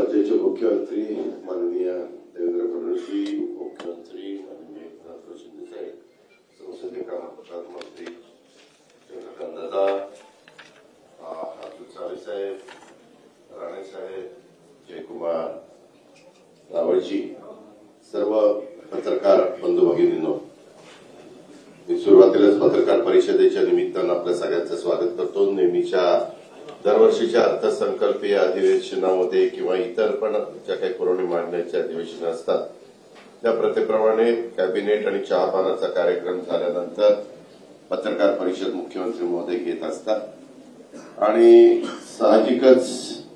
राज्याचे मुख्यमंत्री माननीय देवेंद्र फडणवीस, उपमुख्यमंत्री माननीय एकनाथ शिंदे साहेब, संसदीय कामकाज मंत्री चंद्रकांत दादा, अतुल सावे साहेब, राणे साहेब, जयकुमार रावळजी, सर्व पत्रकार बंधू भगिनींनो, मी सुरुवातीलाच पत्रकार परिषदेच्या निमित्तानं आपल्या सगळ्यांचं स्वागत करतो। नेहमीच्या दरवर्षीच्या अर्थसंकल्पीय अधिवेशनामध्ये किंवा इतर पण ज्या काही पुरवणी मांडण्याचे अधिवेशन असतात त्या प्रथेप्रमाणे कॅबिनेट आणि चहापानाचा कार्यक्रम झाल्यानंतर पत्रकार परिषद मुख्यमंत्री महोदय घेत असतात आणि साहजिकच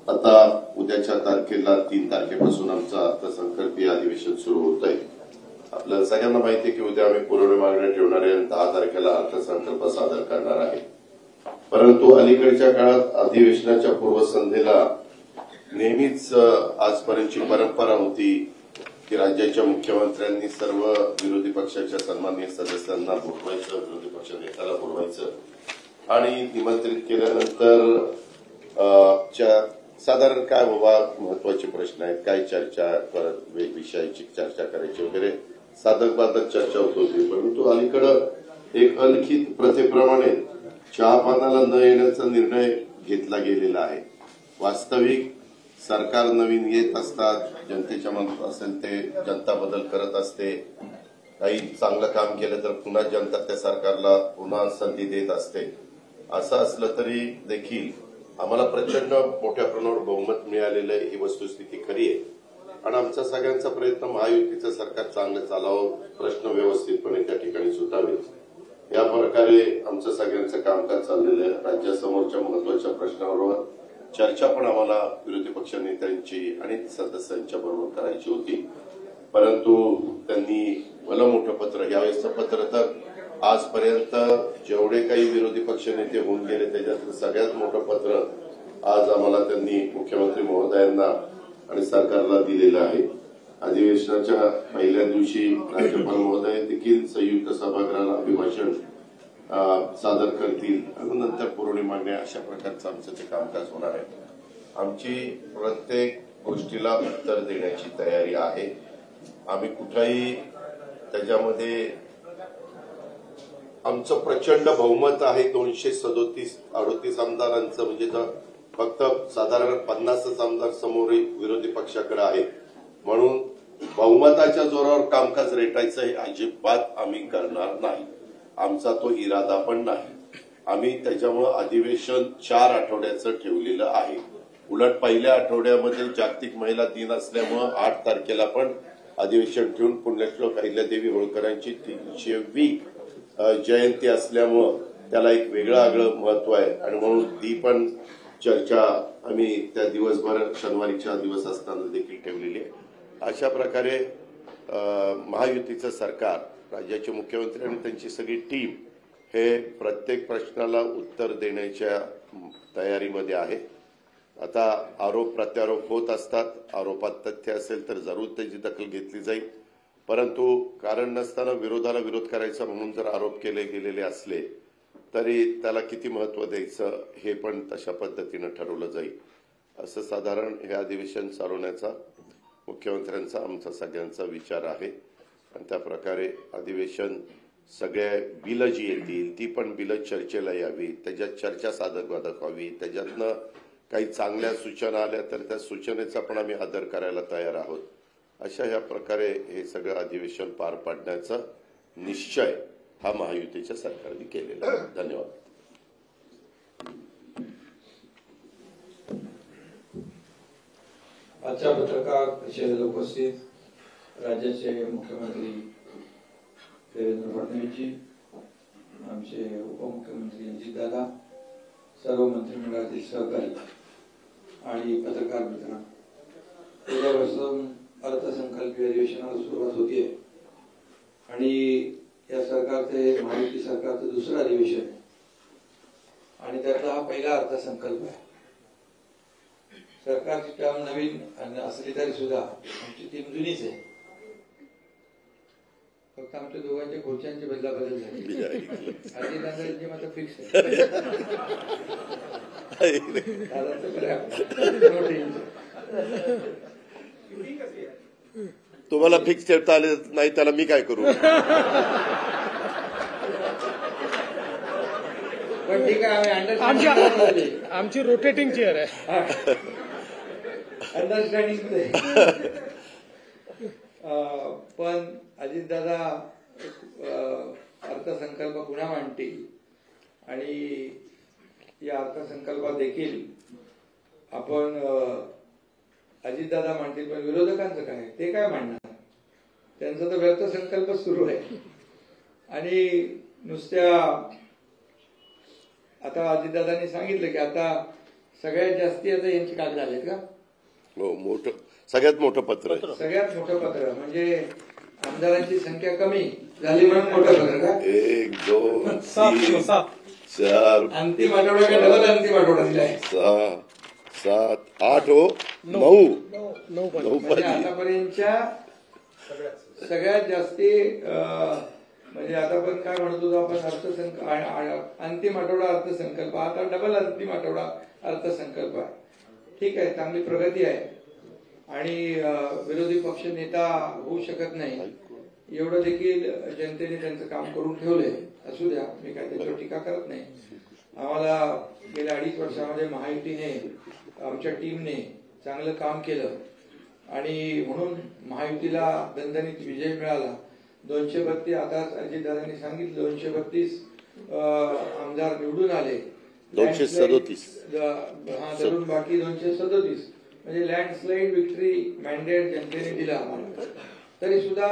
आता उद्याच्या तारखेला 3 तारखेपासून आमचं अर्थसंकल्पीय अधिवेशन सुरू होत आहे। आपल्याला सगळ्यांना माहिती आहे की उद्या आम्ही पुरवणी मागण्या ठेवणार आहे आणि 10 तारखेला अर्थसंकल्प सादर करणार आहे। परंतु अलीकडच्या काळात अधिवेशनाच्या पूर्वसंध्येला नेहमीच आजपर्यंतची परंपरा होती की राज्याच्या मुख्यमंत्र्यांनी सर्व विरोधी पक्षाच्या सन्माननीय सदस्यांना बोलवायचं, विरोधी पक्ष नेत्याला बोलवायचं आणि निमंत्रित केल्यानंतर साधारण काय बाबा महत्वाचे प्रश्न आहेत, काय चर्चा करत विषयाची चर्चा करायची वगैरे साधक बाधक चर्चा होत होती। परंतु अलीकडं एक अलिखित प्रथेप्रमाणे चहापानाला न येण्याचा निर्णय घेतला गेलेला आहे। वास्तविक सरकार नवीन येत असतात, जनतेच्या मनात असेल ते जनता बदल करत असते, काही चांगलं काम केलं तर पुन्हा जनता त्या सरकारला पुन्हा संधी देत असते। असं असलं तरी देखील आम्हाला प्रचंड मोठ्या प्रमाणावर बहुमत मिळालेलं आहे, ही वस्तुस्थिती खरी आहे आणि आमचा सगळ्यांचा प्रयत्न महायुतीचं सरकार चांगलं चालावं, प्रश्न व्यवस्थितपणे त्या ठिकाणी सुटावेत या प्रकारे आमचं सगळ्यांचं कामकाज चाललेलं आहे। राज्यासमोरच्या महत्वाच्या प्रश्नावर चर्चा पण आम्हाला विरोधी पक्ष नेत्यांची आणि सदस्यांच्या बरोबर करायची होती, परंतु त्यांनी भलं मोठं पत्र, यावेळेसचं पत्र तर आजपर्यंत जेवढे काही विरोधी पक्ष नेते होऊन गेले त्याच्यातलं सगळ्यात मोठं पत्र आज आम्हाला त्यांनी मुख्यमंत्री महोदयांना आणि सरकारला दिलेलं आहे। अधिवेशनाच्या पहिल्या दिवशी राज्यपाल महोदय देखील संयुक्त सभागृहाला अभिभाषण सादर करतील आणि नंतर पुरवणी मागण्या, अशा प्रकारचं आमचं ते कामकाज होणार आहे। आमची प्रत्येक गोष्टीला उत्तर देण्याची तयारी आहे। आम्ही कुठलाही त्याच्यामध्ये आमचं प्रचंड बहुमत आहे, 237-38 आमदारांचं, म्हणजे फक्त साधारण 50 आमदार समोर विरोधी पक्षाकडे आहेत, म्हणून बहुमताच्या जोरावर कामकाज रेटायचं हे अजिबात आम्ही करणार नाही, आमचा तो इरादा पण नाही। आम्ही त्याच्यामुळे अधिवेशन 4 आठवड्याचं ठेवलेलं आहे। उलट पहिल्या आठवड्यामध्ये जागतिक महिला दिन असल्यामुळे 8 तारखेला पण अधिवेशन ठेवून पुण्यश्लोक अहिल्यादेवी होळकरांची 300वी जयंती असल्यामुळे त्याला एक वेगळं महत्व आहे आणि म्हणून ती पण चर्चा आम्ही त्या दिवसभर शनिवारीचा दिवस असताना देखील ठेवलेली आहे। अशा प्रकारे महायुतीचं सरकार, राज्याचे मुख्यमंत्री आणि त्यांची सगळी टीम हे प्रत्येक प्रश्नाला उत्तर देण्याच्या तयारीमध्ये आहे। आता आरोप प्रत्यारोप होत असतात, आरोपात तथ्य असेल तर जरूर त्याची दखल घेतली जाईल, परंतु कारण नसताना विरोधाला विरोध करायचा म्हणून जर आरोप केले गेलेले असले तरी त्याला किती महत्व द्यायचं हे पण तशा पद्धतीनं ठरवलं जाईल। असं साधारण हे अधिवेशन चालवण्याचा मुख्यमंत्र्यांचा आमचा सगळ्यांचा विचार आहे आणि त्या प्रकारे अधिवेशन सगळ्या बिलं जी येतील ती पण बिलं चर्चेला यावी, त्याच्यात चर्चा साधक व्हावी, त्याच्यातनं काही चांगल्या सूचना आल्या तर त्या सूचनेचा पण आम्ही आदर करायला तयार आहोत। अशा ह्या प्रकारे हे सगळं अधिवेशन पार पाडण्याचा निश्चय हा महायुतीच्या सरकारने केलेला आहे। धन्यवाद। आजच्या पत्रकार परिषदेला उपस्थित राज्याचे मुख्यमंत्री देवेंद्र फडणवीसजी, आमचे उपमुख्यमंत्री अजितदादा, सर्व मंत्रिमंडळातील सहकारी आणि पत्रकार मित्रांनो, उद्यापासून अर्थसंकल्पीय अधिवेशनाला सुरुवात होतीये आणि या सरकारचे, महायुती सरकारचं दुसरं अधिवेशन आहे आणि त्यातला हा पहिला अर्थसंकल्प आहे। सरकारची टर्म नवीन असली तरी सुद्धा आमची टीम जुनीच आहे, फक्त आमच्या दोघांच्या खुर्च्यांची बदलाबदल झाली, अजितदादांची मात्र फिक्स आहे। तुम्हाला फिक्स ठेवता आले नाही त्याला मी काय करू? पण ठीक आहे, आम्ही आमची रोटेटिंग चेअर आहे. अंडरस्टँडिंग. पण अजितदादा अर्थसंकल्प पुन्हा मांडतील आणि या अर्थसंकल्पात देखील आपण अजितदादा मांडतील, पण विरोधकांचं काय, ते काय मांडणार? त्यांचा तर व्यर्थ संकल्प सुरू आहे. आणि नुसत्या आता अजितदादांनी सांगितलं की आता सगळ्यात जास्ती आता यांची कागद आलेत का? हो, मोठं, सगळ्यात मोठं पत्र आहे. सगळ्यात मोठं पत्र म्हणजे आमदारांची संख्या कमी झाली म्हणून मोठं पत्र का? 1 2 3 4 अंतिम आठवडा का डबल अंतिम आठवडा दिलाय? 6 7 8 हो 9 म्हणजे आतापर्यंतच्या सगळ्यात जास्ती म्हणजे आतापर्यंत काय म्हणत होतो आपण, अंतिम आठवडा अर्थसंकल्प, आता डबल अंतिम आठवडा अर्थसंकल्प आहे. ठीक आहे, चांगली प्रगती आहे आणि विरोधी पक्ष नेता होऊ शकत नाही एवढं देखील जनतेने त्यांचं काम करून ठेवलंय. असू द्या, मी काय त्याच्यावर टीका करत नाही. आम्हाला गेल्या 2.5 वर्षामध्ये महायुतीने, आमच्या टीमने चांगलं काम केलं आणि म्हणून महायुतीला दणदणीत विजय मिळाला. 232, आता अजितदादांनी सांगितलं 232 आमदार निवडून आले. 237 धरून बाकी 237 म्हणजे लँडस्लाईड विक्ट्री मॅन्डेट जनतेने दिला आम्हाला. तरी सुद्धा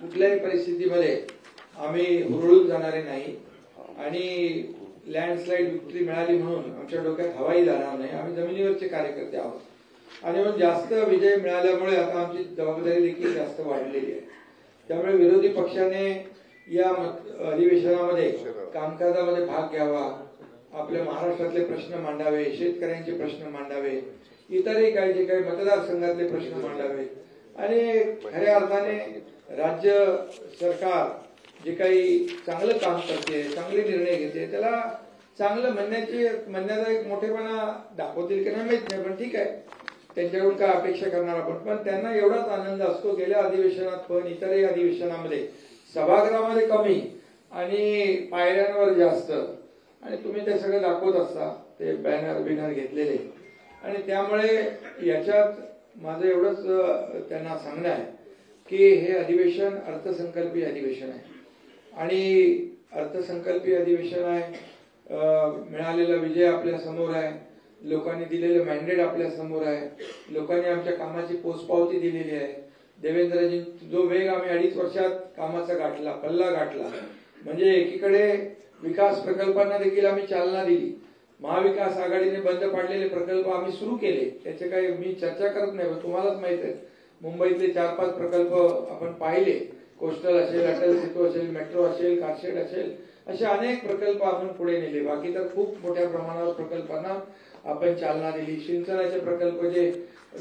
कुठल्याही परिस्थितीमध्ये आम्ही हुरळून जाणारे नाही आणि लँडस्लाईड विक्ट्री मिळाली म्हणून आमच्या डोक्यात हवाई जाणार नाही. आम्ही जमिनीवरचे कार्यकर्ते आहोत आणि म्हणून जास्त विजय मिळाल्यामुळे आता आमची जबाबदारी देखील जास्त वाढलेली आहे. त्यामुळे विरोधी पक्षाने या अधिवेशनामध्ये कामकाजामध्ये भाग घ्यावा, आपल्या महाराष्ट्रातले प्रश्न मांडावे, शेतकऱ्यांचे प्रश्न मांडावे, इतरही काही जे काही मतदारसंघातले प्रश्न मांडावे आणि खऱ्या अर्थाने राज्य सरकार जे काही चांगलं काम करते, चांगले निर्णय घेते, त्याला चांगलं म्हणण्याचा एक मोठेपणा दाखवतील की नाही माहित नाही, पण ठीक आहे, त्यांच्याकडून काय अपेक्षा करणार आपण. पण त्यांना एवढाच आनंद असतो, गेल्या अधिवेशनात पण इतरही अधिवेशनामध्ये सभागृहामध्ये कमी आणि पायऱ्यांवर जास्त, आणि तुम्ही ते सगळं दाखवत असता, ते बॅनर बिनर घेतलेले. आणि त्यामुळे याच्यात माझं एवढंच त्यांना सांगणं आहे की हे अधिवेशन अर्थसंकल्पीय अधिवेशन आहे आणि अर्थसंकल्पीय अधिवेशन आहे. मिळालेला विजय आपल्या समोर आहे, लोकांनी दिलेलं मॅन्डेट आपल्या समोर आहे, लोकांनी आमच्या कामाची पोचपावती दिलेली आहे. देवेंद्रजी, जो वेग आम्ही 2.5 वर्षात कामाचा गाठला, पल्ला गाठला, म्हणजे एकीकडे विकास प्रकल्पांना देखील आम्ही चालना दिली. महाविकास आघाडीने बंद पाडलेले प्रकल्प आम्ही सुरू केले, त्याचे काही मी चर्चा करत नाही, तुम्हालाच माहित आहे. मुंबईतले 4-5 प्रकल्प आपण पाहिले, कोस्टल असेल, अटल सेतू असेल, मेट्रो असेल, कारशेड असेल, असे अनेक प्रकल्प आपण पुढे नेले. बाकी तर खूप मोठ्या प्रमाणावर प्रकल्पांना आपण चालना दिली. सिंचनाचे प्रकल्प जे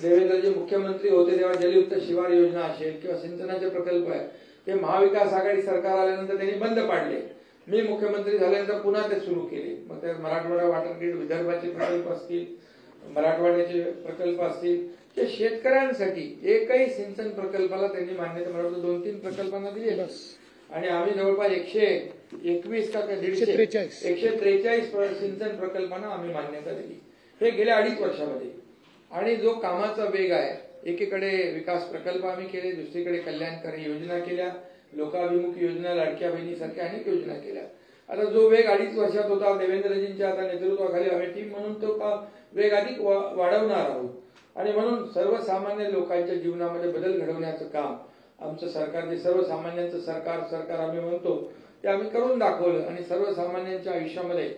देवेंद्रजी मुख्यमंत्री होते तेव्हा जलयुक्त शिवार योजना असेल किंवा सिंचनाचे प्रकल्प आहे, ते महाविकास आघाडी सरकार आल्यानंतर त्यांनी बंद पाडले. मी मुख्यमंत्री झाल्यानंतर पुन्हा ते सुरू केले. मग ते मराठवाडा वॉटर ग्रीड, विदर्भाचे प्रकल्प असतील, मराठवाड्याचे प्रकल्प असतील, ते शेतकऱ्यांसाठी एकही सिंचन प्रकल्पाला त्यांनी मान्यता, मला वाटतं 2-3 प्रकल्पांना दिली आणि आम्ही जवळपास 121 का 143 सिंचन प्रकल्पांना आम्ही मान्यता दिली. हे गेल्या 2.5 वर्षामध्ये. आणि जो कामाचा वेग आहे, एकीकडे विकास प्रकल्प आम्ही केले, दुसरीकडे कल्याणकारी योजना केल्या, लोकाभिमुख योजना, लाडक्या बहिणीसारख्या अनेक योजना केल्या. आता जो वेग 2.5 वर्षात होता, देवेंद्रजींच्या आता नेतृत्वाखाली आम्ही टीम म्हणून तो वेग अधिक वाढवणार आहोत. आणि म्हणून सर्वसामान्य लोकांच्या जीवनामध्ये बदल घडवण्याचं काम आमचं सरकार, जे सर्वसामान्यांचं सरकार आम्ही म्हणतो, ते आम्ही करून दाखवलं आणि सर्वसामान्यांच्या आयुष्यामध्ये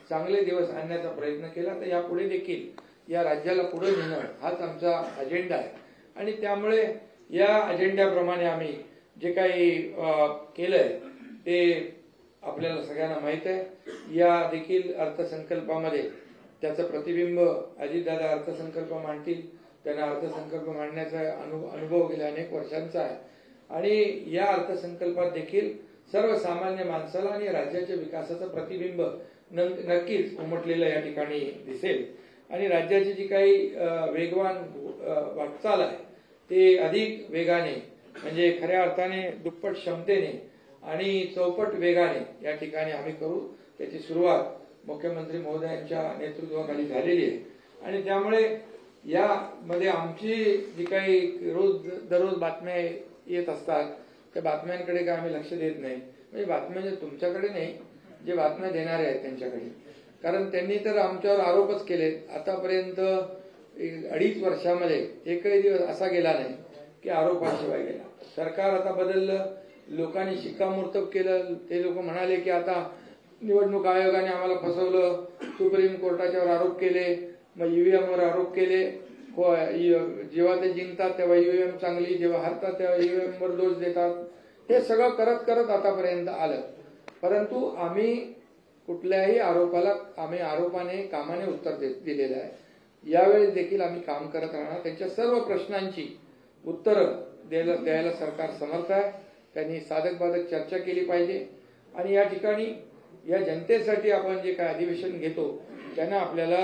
चांगले दिवस आणण्याचा प्रयत्न केला. तर यापुढे देखील या राज्याला पुढे नेणं हाच आमचा अजेंडा आहे आणि त्यामुळे या अजेंड्याप्रमाणे आम्ही जे काही केलंय ते आपल्याला सगळ्यांना माहित आहे. या देखील अर्थसंकल्पामध्ये त्याचं प्रतिबिंब अजितदादा अर्थसंकल्प मांडतील. त्यांना अर्थसंकल्प मांडण्याचा अनुभव गेल्या अनेक वर्षांचा आहे आणि या अर्थसंकल्पात देखील सर्वसामान्य माणसाला आणि राज्याच्या विकासाचं प्रतिबिंब नक्कीच उमटलेलं या ठिकाणी दिसेल. आणि राज्याची जी काही वेगवान वाटचाल आहे ते अधिक वेगाने म्हणजे खऱ्या अर्थाने दुप्पट क्षमतेने आणि चौपट वेगाने या ठिकाणी आम्ही करू. त्याची सुरुवात मुख्यमंत्री महोदयांच्या नेतृत्वाखाली झालेली आहे आणि त्यामुळे यामध्ये आमची जी काही दररोज बातम्या येत असतात त्या बातम्यांकडे काय आम्ही लक्ष देत नाही. म्हणजे बातम्या तुमच्याकडे नाही, जे बातम्या देणारे आहेत त्यांच्याकडे. कारण त्यांनी तर आमच्यावर आरोपच केले. आतापर्यंत 2.5 वर्षामध्ये एकही दिवस असा गेला नाही की आरोपाशिवाय गेला. सरकार आता बदललं, लोकांनी शिक्कामोर्तब केलं. ते लोक म्हणाले की आता निवडणूक आयोगाने आम्हाला फसवलं, सुप्रीम कोर्टाच्यावर आरोप केले, मग ईव्हीएम वर आरोप केले. जेव्हा ते जिंकतात तेव्हा ईव्हीएम चांगली, जेव्हा हरतात तेव्हा ईव्हीएम वर दोष देतात. हे सगळं करत करत आतापर्यंत आलं. परंतु आम्ही कुठल्याही आरोपाने कामाने उत्तर दिलेलं आहे. यावेळेस देखील आम्ही काम करत राहणार. त्यांच्या सर्व प्रश्नांची उत्तरं द्यायला सरकार समर्थ आहे. त्यांनी साधक बाधक चर्चा केली पाहिजे आणि या ठिकाणी या जनतेसाठी आपण जे काय अधिवेशन घेतो त्यांना आपल्याला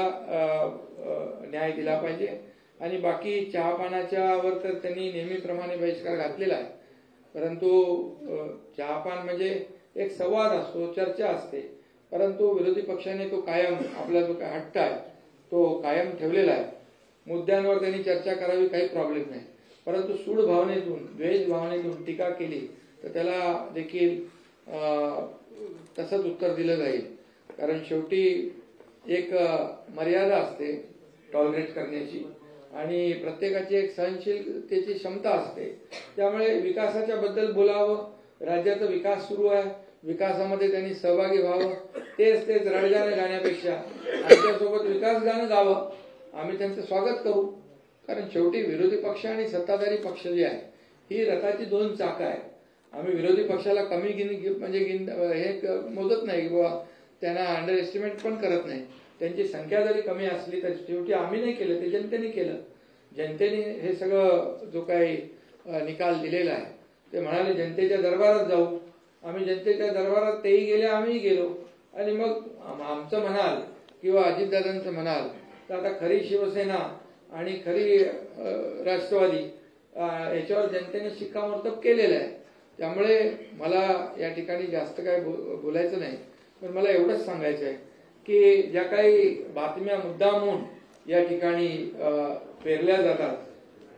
न्याय दिला पाहिजे. आणि बाकी चहापानाच्या वर तर त्यांनी नेहमीप्रमाणे बहिष्कार घातलेला आहे. परंतु चहापान म्हणजे एक संवाद असतो, चर्चा असते. परंतु विरोधी पक्षाने तो कायम आपला जो काय हट्ट आहे तो कायम ठेवलेला आहे. मुद्द्यांवर त्यांनी चर्चा करावी, काही प्रॉब्लेम नाही. परंतु सूड भावनेतून, द्वेष भावनेतून टीका केली तर त्याला देखील तसंच उत्तर दिलं जाईल. कारण शेवटी एक मर्यादा असते टॉलरेट करण्याची आणि प्रत्येकाची एक सहनशीलतेची क्षमता असते. त्यामुळे विकासाच्या बद्दल बोलावं, राज्याचा विकास सुरू आहे, विकासामध्ये त्यांनी सहभागी व्हावं. तेच रडगाणं गाण्यापेक्षा आमच्यासोबत विकास गाणं गावं. आम्ही त्यांचं स्वागत करू. कारण शेवटी विरोधी पक्ष आणि सत्ताधारी पक्ष जे आहे ही रथाची 2 चाकं आहेत. आम्ही विरोधी पक्षाला कमी हे मोजत नाही किंवा त्यांना अंडर एस्टिमेट पण करत नाही. त्यांची संख्या जरी कमी असली तर शेवटी आम्ही नाही केलं, ते जनतेने केलं. जनतेने हे सगळं जो काही निकाल दिलेला आहे ते म्हणाले जनतेच्या दरबारात जाऊ. आम्ही जनतेच्या दरबारात तेही गेले, आम्हीही गेलो. आणि मग आमचं म्हणाल किंवा अजितदादांचं म्हणाल तर आता खरी शिवसेना आणि खरी राष्ट्रवादी याच्यावर जनतेने शिक्कामोर्तब केलेलं आहे. त्यामुळे मला या ठिकाणी जास्त काय बोलायचं नाही. पण मला एवढंच सांगायचं आहे की ज्या काही बातम्या मुद्दामून या ठिकाणी पेरल्या जातात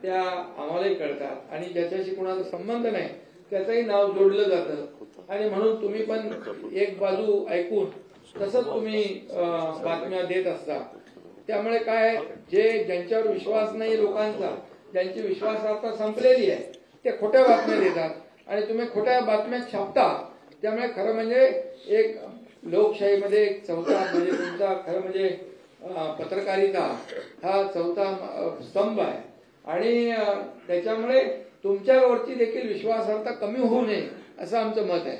त्या आम्हालाही कळतात आणि ज्याच्याशी कोणाचा संबंध नाही त्याचंही नाव जोडलं जातं. आणि म्हणून तुम्ही पण एक बाजू ऐकून तसंच तुम्ही बातम्या देत असता. त्यामुळे काय, जे ज्यांच्यावर विश्वास नाही लोकांचा, ज्यांची विश्वासार्हता संपलेली आहे ते खोट्या बातम्या देतात आणि तुम्ही खोट्या बातम्या छापता. त्यामुळे खरं म्हणजे एक लोकशाहीमध्ये एक चौथा म्हणजे तुमचा खरं म्हणजे पत्रकारिता हा चौथा स्तंभ आहे आणि त्याच्यामुळे तुमच्यावरची देखील विश्वासार्हता कमी होऊ नये असं आमचं मत आहे.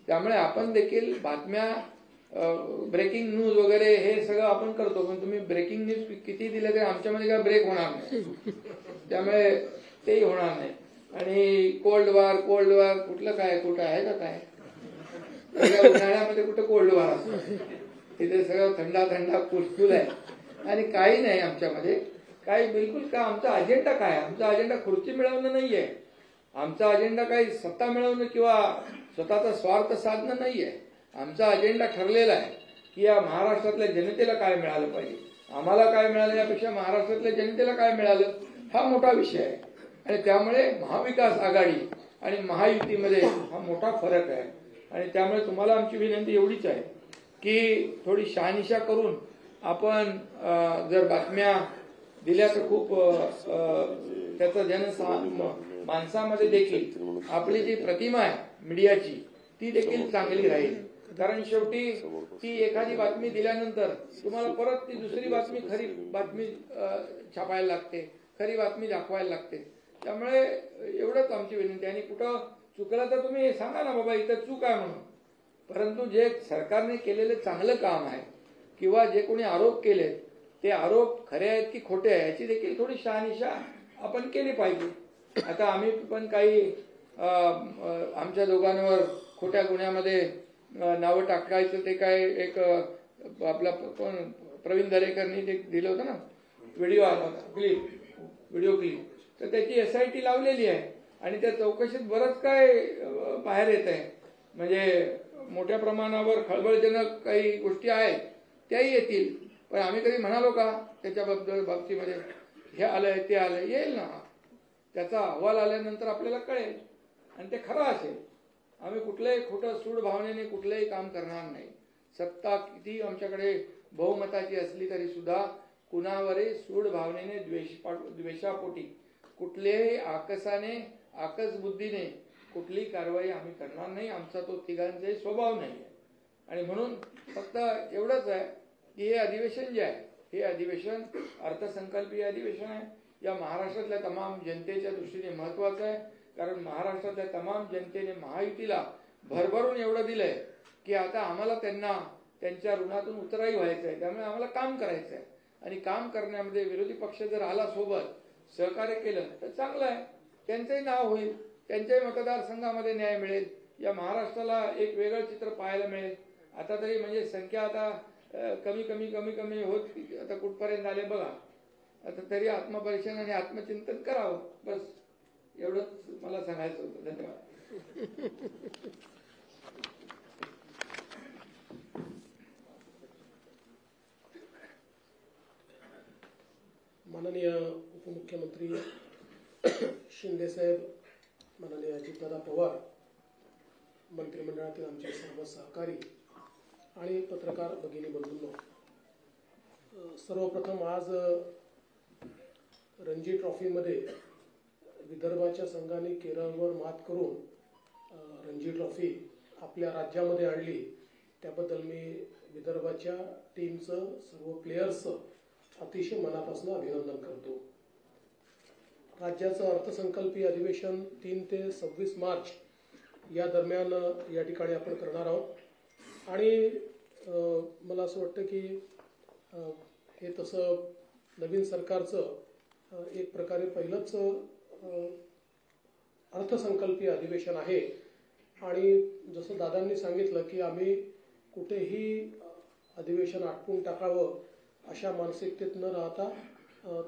त्यामुळे आपण देखील बातम्या ब्रेकिंग न्यूज वगैरे हे सगळं आपण करतो. पण तुम्ही ब्रेकिंग न्यूज किती दिले तरी आमच्यामध्ये काय ब्रेक होणार नाही. त्यामुळे तेही होणार नाही. आणि कोल्ड वॉर कुठलं काय, कुठं आहे का काय? उन्हाळ्यामध्ये कुठं कोल्ड वॉर असतो? तिथे सगळं थंडा कुलकुल आहे आणि काही नाही आमच्यामध्ये. काही बिलकुल का. आमचा अजेंडा काय? आमचा अजेंडा खुर्ची मिळवणं नाहीये. आमचा अजेंडा काही सत्ता मिळवणं किंवा स्वतःचा स्वार्थ साधणं नाहीये. आमचा अजेंडा ठरलेला आहे की या महाराष्ट्रातल्या जनतेला काय मिळालं पाहिजे. आम्हाला काय मिळालं यापेक्षा महाराष्ट्रातल्या जनतेला काय मिळालं हा मोठा विषय आहे. आणि त्यामुळे महाविकास आघाडी आणि महायुतीमध्ये हा मोठा फरक आहे. आणि त्यामुळे तुम्हाला आमची विनंती एवढीच आहे की थोडी शहानिशा करून आपण जर बातम्या दिल्या तर खूप त्याचा माणसामध्ये देखील आपली जी प्रतिमा आहे मीडियाची ती देखील चांगली राहील. कारण शेवटी ती एखादी बातमी दिल्यानंतर तुम्हाला परत ती दुसरी बातमी, खरी बातमी छापायला लागते, खरी बातमी दाखवायला लागते. त्यामुळे एवढंच आमची विनंती. आणि कुठं चुकलं तर तुम्ही सांगा ना बाबा इथं चूक आहे म्हणून. परंतु जे सरकारने केलेलं चांगलं काम आहे किंवा जे कोणी आरोप केले ते आरोप खरे आहेत की खोटे आहे याची देखील थोडी शहानिशा आपण केली पाहिजे. आता आम्ही पण काही आमच्या दोघांवर खोट्या गुन्ह्यामध्ये नावं टाकायचं ते काय एक आपला प्रवीण दरेकरनी जे दिलं होतं ना व्हिडिओ आला होता व्हिडिओ क्लिप, तर त्याची SIT लावलेली आहे आणि त्या चौकशीत बरंच काय बाहेर येत आहे. म्हणजे मोठ्या प्रमाणावर खळबळजनक काही गोष्टी आहेत त्याही येतील, पण आम्ही कधी म्हणालो का त्याच्याबद्दल बाबतीमध्ये हे आलंय ते आलंय? येईल ना, त्याचा अहवाल आल्यानंतर आपल्याला कळेल आणि ते खरं असेल. आम्ही कुठल्याही खोटं सूड भावनेने कुठलंही काम करणार नाही. सत्ता किती आमच्याकडे बहुमताची असली तरी सुद्धा कुणावरही सूड भावनेने द्वेषापोटी कुठल्याही आकसाने आकस बुद्धीने कुठलीही कारवाई आम्ही करणार नाही. आमचा तो तिघांचाही स्वभाव नाही आहे. आणि म्हणून फक्त एवढंच आहे की हे अधिवेशन जे आहे हे अधिवेशन अर्थसंकल्पीय अधिवेशन आहे. या महाराष्ट्रातल्या तमाम जनतेच्या दृष्टीने महत्वाचं आहे, कारण महाराष्ट्रातल्या तमाम जनतेने महायुतीला भरभरून एवढं दिलंय की आता आम्हाला त्यांच्या ऋणातून उतराई व्हायचं आहे. त्यामुळे आम्हाला काम करायचं आहे आणि काम करण्यामध्ये विरोधी पक्ष जर आला सोबत सहकार्य केलं तर चांगलं आहे. त्यांचंही नाव होईल, त्यांच्याही मतदारसंघामध्ये न्याय मिळेल, या महाराष्ट्राला एक वेगळं चित्र पाहायला मिळेल. आता तरी म्हणजे संख्या आता कमी कमी कमी कमी होत आता कुठपर्यंत आले बघा. आता तरी आत्मपरीक्षण आणि आत्मचिंतन करावं, बस एवढंच मला सांगायचं होतं. धन्यवाद. माननीय उपमुख्यमंत्री शिंदे साहेब, माननीय अजितदादा पवार, मंत्रिमंडळातील आमचे सर्व सहकारी आणि पत्रकार भगिनी बंधूंनो, सर्वप्रथम आज रणजी ट्रॉफीमध्ये विदर्भाच्या संघाने केरळवर मात करून रणजी ट्रॉफी आपल्या राज्यामध्ये आणली, त्याबद्दल मी विदर्भाच्या टीमचं सर्व प्लेयर्सचं अतिशय मनापासून अभिनंदन करतो. राज्याचं अर्थसंकल्पीय अधिवेशन 3 ते 26 मार्च या दरम्यान या ठिकाणी आपण करणार आहोत आणि मला असं वाटतं की हे तसं नवीन सरकारचं एक प्रकारे पहिलंच अर्थसंकल्पीय अधिवेशन आहे आणि जसं दादांनी सांगितलं की आम्ही कुठेही अधिवेशन आटपून टाकावं अशा मानसिकतेत न राहता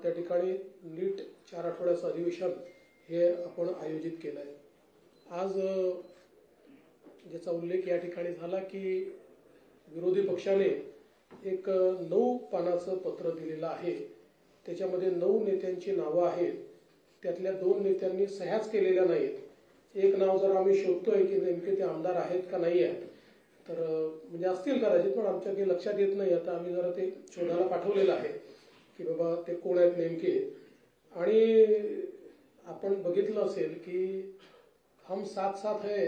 त्या ठिकाणी नीट 4 आठवड्याचं अधिवेशन हे आपण आयोजित केलं आहे. आज ज्याचा उल्लेख या ठिकाणी झाला की विरोधी पक्षाने एक 9 पानाचं पत्र दिलेलं आहे. त्याच्यामध्ये 9 नेत्यांची नावं आहेत. त्यातल्या 2 नेत्यांनी सह्याच केलेल्या नाहीत. एक नाव जर आम्ही शोधतोय की नेमके ते आमदार आहेत का नाही आहेत, तर म्हणजे असतील कदाचित, पण आमच्या काही लक्षात येत नाही. आता आम्ही जरा ते शोधायला पाठवलेलं आहे की बाबा ते कोण आहेत नेमके. आणि आपण बघितलं असेल की हम साथ साथ है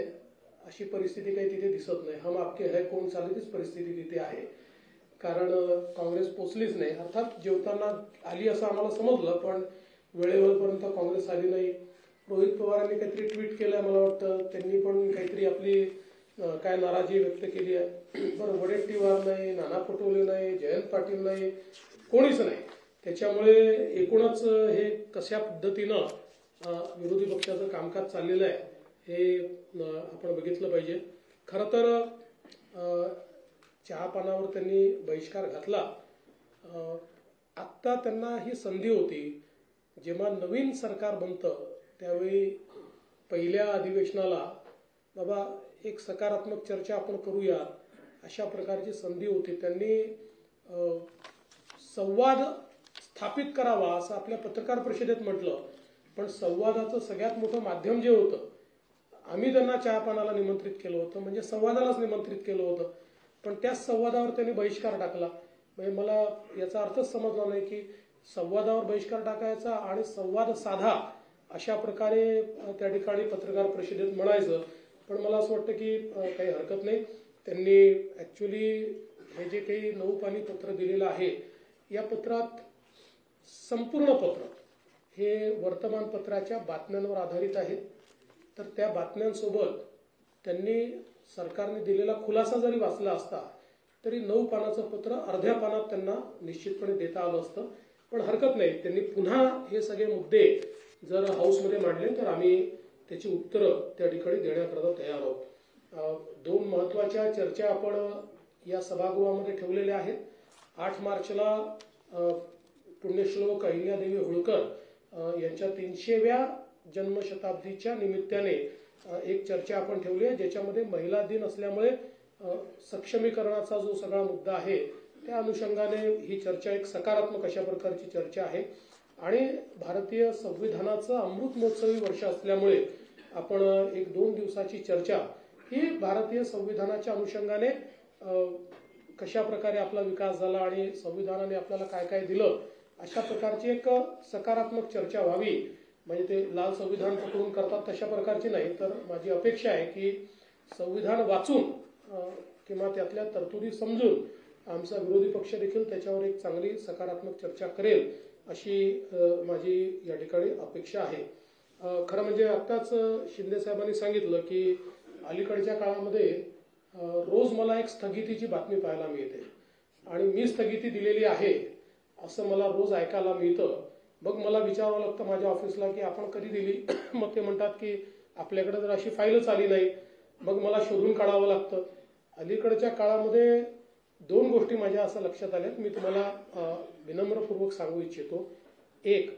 अशी परिस्थिती काही तिथे दिसत नाही. हम आपके है कोण चालतीच परिस्थिती तिथे आहे, कारण काँग्रेस पोचलीच नाही. अर्थात जेवताना आली असं आम्हाला समजलं, पण वेळेवरपर्यंत काँग्रेस आली नाही. रोहित पवारांनी काहीतरी ट्विट केलंय, मला वाटतं त्यांनी पण काहीतरी आपली काय नाराजी व्यक्त केली आहे. बरं, वडेट्टीवार नाही, नाना पटोले नाही, जयंत पाटील नाही, कोणीच नाही. त्याच्यामुळे एकूणच हे कशा पद्धतीनं विरोधी पक्षाचं कामकाज चाललेलं आहे हे आपण बघितलं पाहिजे. खरं तर चहापानावर त्यांनी बहिष्कार घातला. आत्ता त्यांना ही संधी होती, जेव्हा नवीन सरकार बनतं त्यावेळी पहिल्या अधिवेशनाला बाबा एक सकारात्मक चर्चा आपण करूया अशा प्रकारची संधी होती. त्यांनी संवाद स्थापित करावा असं आपल्या पत्रकार परिषदेत म्हटलं, पण संवादाचं सगळ्यात मोठं माध्यम जे होतं, आम्ही त्यांना चहापानाला निमंत्रित केलं होतं, म्हणजे संवादालाच निमंत्रित केलं होतं, पण त्याच संवादावर त्यांनी बहिष्कार टाकला. म्हणजे मला याचा अर्थच समजला नाही की संवादावर बहिष्कार टाकायचा आणि संवाद साधा अशा प्रकारे त्या ठिकाणी पत्रकार परिषदेत म्हणायचं. पण मला असं वाटतं की काही हरकत नाही. त्यांनी ऍक्च्युली हे जे काही 9 पानी पत्र दिलेलं आहे, या पत्रात संपूर्ण पत्र हे वर्तमानपत्राच्या बातम्यांवर आधारित आहे. तर त्या बातम्यांसोबत त्यांनी सरकारने दिलेला खुलासा जरी वाचला असता तरी 9 पानाचं पत्र अर्ध्या पानात त्यांना निश्चितपणे देता आलं असतं. पण हरकत नाही, त्यांनी पुन्हा हे सगळे मुद्दे जर हाऊसमध्ये मांडले तर आम्ही त्याची उत्तरं त्या ठिकाणी देण्याकरता तयार आहोत. 2 महत्वाच्या चर्चा आपण या सभागृहामध्ये ठेवलेल्या आहेत. 8 मार्चला पुण्यश्लोक अहिल्यादेवी होळकर यांच्या 300व्या जन्मशताब्दीच्या निमित्ताने एक चर्चा आपण ठेवली आहे, ज्याच्यामध्ये महिला दिन असल्यामुळे सक्षमीकरणाचा जो सगळा मुद्दा आहे त्या अनुषंगाने ही चर्चा एक सकारात्मक अशा प्रकारची चर्चा आहे. आणि भारतीय संविधानाचं अमृत महोत्सवी वर्ष असल्यामुळे आपण एक 2 दिवसाची चर्चा ही भारतीय संविधानाच्या अनुषंगाने कशा प्रकारे आपला विकास झाला आणि संविधानाने आपल्याला काय काय दिलं अशा प्रकारची एक सकारात्मक चर्चा व्हावी. म्हणजे ते लाल संविधान पकडून करतात तशा प्रकारची नाही, तर माझी अपेक्षा आहे की संविधान वाचून किंवा त्यातल्या तरतुदी समजून आमचा विरोधी पक्ष देखील त्याच्यावर एक चांगली सकारात्मक चर्चा करेल अशी माझी या ठिकाणी अपेक्षा आहे. खरं म्हणजे आत्ताच शिंदे साहेबांनी सांगितलं की अलीकडच्या काळामध्ये रोज मला एक स्थगितीची बातमी पाहायला मिळते आणि मी स्थगिती दिलेली आहे असं मला रोज ऐकायला मिळतं. मग मला विचारावं लागतं माझ्या ऑफिसला की आपण कधी दिली. मग ते म्हणतात की आपल्याकडे जर अशी फाईलच आली नाही. मग मला शोधून काढावं लागतं. अलीकडच्या काळामध्ये 2 गोष्टी माझ्या असं लक्षात आल्यात, मी तुम्हाला विनम्रपूर्वक सांगू इच्छितो. एक,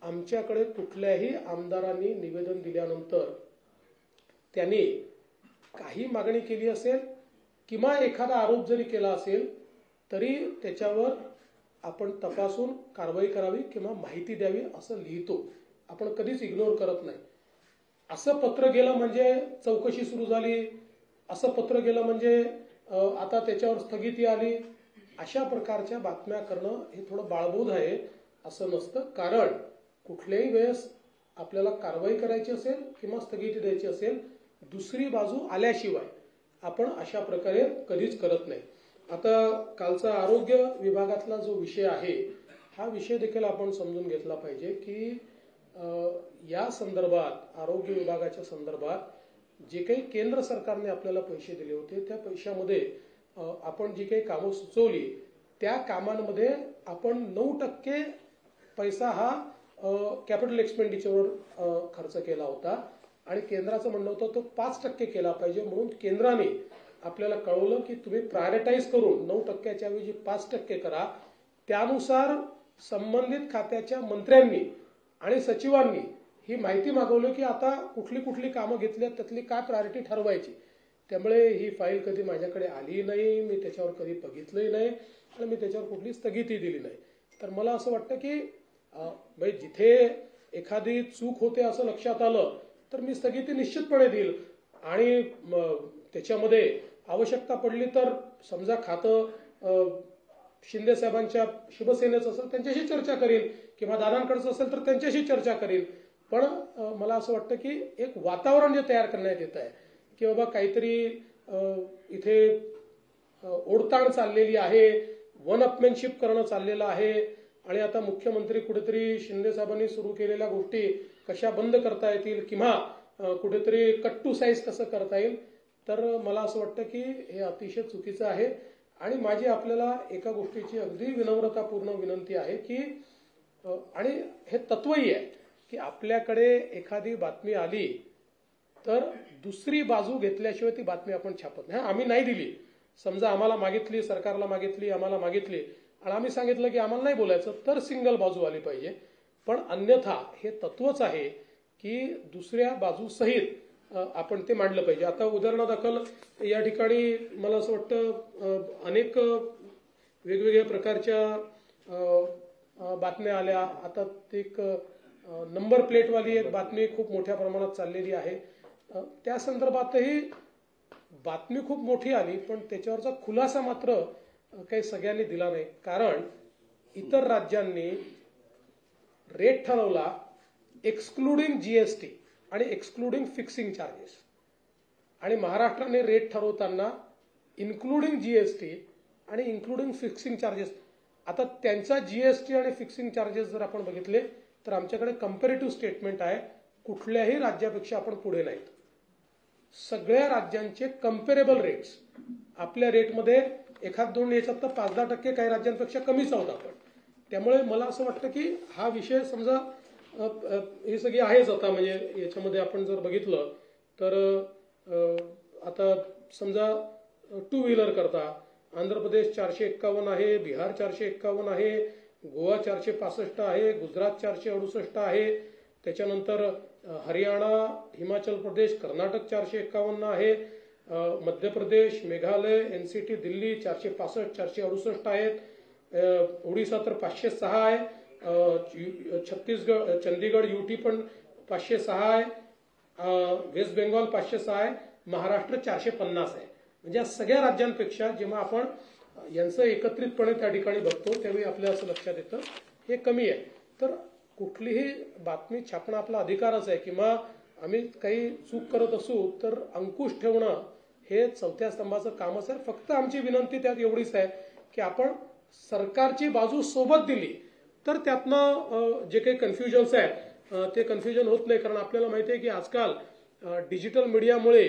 आमच्याकडे कुठल्याही आमदारांनी निवेदन दिल्यानंतर त्यांनी काही मागणी केली असेल किंवा एखादा आरोप जरी केला असेल तरी त्याच्यावर आपण तपासून कारवाई करावी किंवा माहिती द्यावी असं लिहितो. आपण कधीच इग्नोर करत नाही. असं पत्र गेलं म्हणजे चौकशी सुरू झाली, असं पत्र गेलं म्हणजे आता त्याच्यावर स्थगिती आली, अशा प्रकारच्या बातम्या करणं हे थोडं बाळबोध आहे असं नसतं. कारण कुठल्याही वेळेस आपल्याला कारवाई करायची असेल किंवा स्थगिती द्यायची असेल दुसरी बाजू आल्याशिवाय आपण अशा प्रकारे कधीच करत नाही. आता कालचा आरोग्य विभागातला जो विषय आहे हा विषय देखील आपण समजून घेतला पाहिजे की या संदर्भात आरोग्य विभागाच्या संदर्भात जे काही केंद्र सरकारने आपल्याला पैसे दिले होते त्या पैशामध्ये आपण जी काही कामं सुचवली त्या कामांमध्ये आपण 9% पैसा हा कॅपिटल एक्सपेंडिचरवर खर्च केला होता आणि केंद्राचं म्हणणं होतं तो 5% केला पाहिजे. म्हणून केंद्राने आपल्याला कळवलं की तुम्ही प्रायोरिटाईज करून 9%च्या ऐवजी 5% करा. त्यानुसार संबंधित खात्याच्या मंत्र्यांनी आणि सचिवांनी ही माहिती मागवली की आता कुठली कुठली कामं घेतली त्यातली काय प्रायोरिटी ठरवायची. त्यामुळे ही फाईल कधी माझ्याकडे आली नाही, मी त्याच्यावर कधी बघितलंही नाही आणि मी त्याच्यावर कुठली स्थगिती दिली नाही. तर मला असं वाटतं की जिथे एखादी चूक होते असं लक्षात आलं तर मी स्थगिती निश्चितपणे देईल आणि त्याच्यामध्ये आवश्यकता पडली तर समजा खातं शिंदे साहेबांच्या शिवसेनेचं असेल त्यांच्याशी चर्चा करीन किंवा दादांकडचं असेल तर त्यांच्याशी चर्चा करीन. पण मला असं वाटतं की एक वातावरण जे तयार करण्यात येत आहे की बाबा काहीतरी इथे ओढताण चाललेली आहे, वन अपमॅनशिप करणं चाललेलं आहे आणि आता मुख्यमंत्री कुठेतरी शिंदे साहेबांनी सुरू केलेल्या गोष्टी कशा बंद करता येतील किंवा कुठेतरी कट टू साईज कसं करता येईल. तर मला असं वाटतं की हे अतिशय चुकीचं आहे आणि माझी आपल्याला एका गोष्टीची अगदी विनम्रतापूर्ण विनंती आहे की आणि हे तत्वही आहे की आपल्याकडे एखादी बातमी आली तर दुसरी बाजू घेतल्याशिवाय ती बातमी आपण छापत नाही. आम्ही नाही दिली, समजा आम्हाला मागितली, सरकारला मागितली, आम्हाला मागितली आणि आम्ही सांगितलं की आम्हाला नाही बोलायचं तर सिंगल बाजू आली पाहिजे. पण अन्यथा हे तत्वच आहे की दुसऱ्या बाजू सहित आपण ते मांडलं पाहिजे. आता उदाहरणादाखल या ठिकाणी मला असं वाटतं अनेक वेगवेगळ्या प्रकारच्या बातम्या आल्या. आता एक नंबर प्लेटवाली एक बातमी खूप मोठ्या प्रमाणात चाललेली आहे. त्या संदर्भातही बातमी खूप मोठी आली पण त्याच्यावरचा खुलासा मात्र काही सगळ्यांनी दिला नाही. कारण इतर राज्यांनी रेट ठरवला एक्सक्लुडिंग जीएसटी आणि एक्सक्लुडिंग फिक्सिंग चार्जेस आणि महाराष्ट्राने रेट ठरवताना इन्क्लुडिंग जीएसटी आणि इन्क्लुडिंग फिक्सिंग चार्जेस. आता त्यांचा जीएसटी आणि फिक्सिंग चार्जेस जर आपण बघितले तर आमच्याकडे कंपॅरेटिव्ह स्टेटमेंट आहे. कुठल्याही राज्यापेक्षा आपण पुढे नाहीत. सगळ्या राज्यांचे कंपेरेबल रेट्स आपल्या रेटमध्ये 1-2 याच्यात तर 5-10% काही राज्यांपेक्षा कमीच आहोत आपण. त्यामुळे मला असं वाटतं की हा विषय समजा हे सगळे आहेच. आता म्हणजे याच्यामध्ये आपण जर बघितलं तर आता समजा 2 व्हीलर करता आंध्र प्रदेश 451 आहे, बिहार 451 आहे, गोवा 465 आहे, गुजरात 468 आहे, त्याच्यानंतर हरियाणा, हिमाचल प्रदेश, कर्नाटक 451 आहे, मध्य प्रदेश, मेघालय, एनसीटी, दिल्ली 465, 468 आहेत, ओडिशा तर 506 आहे, छत्तीसगड, चंदीगड, यूटी पण 506 आहे, वेस्ट बेंगॉल 506 आहे, महाराष्ट्र 450 आहे. म्हणजे या सगळ्या राज्यांपेक्षा जेव्हा आपण यांचं एकत्रितपणे त्या ठिकाणी बघतो त्यावेळी आपल्या असं लक्षात येतं हे कमी आहे. तर कुठलीही बातमी छापणं आपला अधिकारच आहे, किंवा आम्ही काही चूक करत असू तर अंकुश ठेवणं हे चौथ्या स्तंभाचं कामच आहे. फक्त आमची विनंती त्यात एवढीच आहे की आपण सरकारची बाजू सोबत दिली तर त्यातनं जे काही कन्फ्युजन्स आहेत ते कन्फ्युजन होत नाही. कारण आपल्याला माहिती आहे की आजकाल डिजिटल मीडियामुळे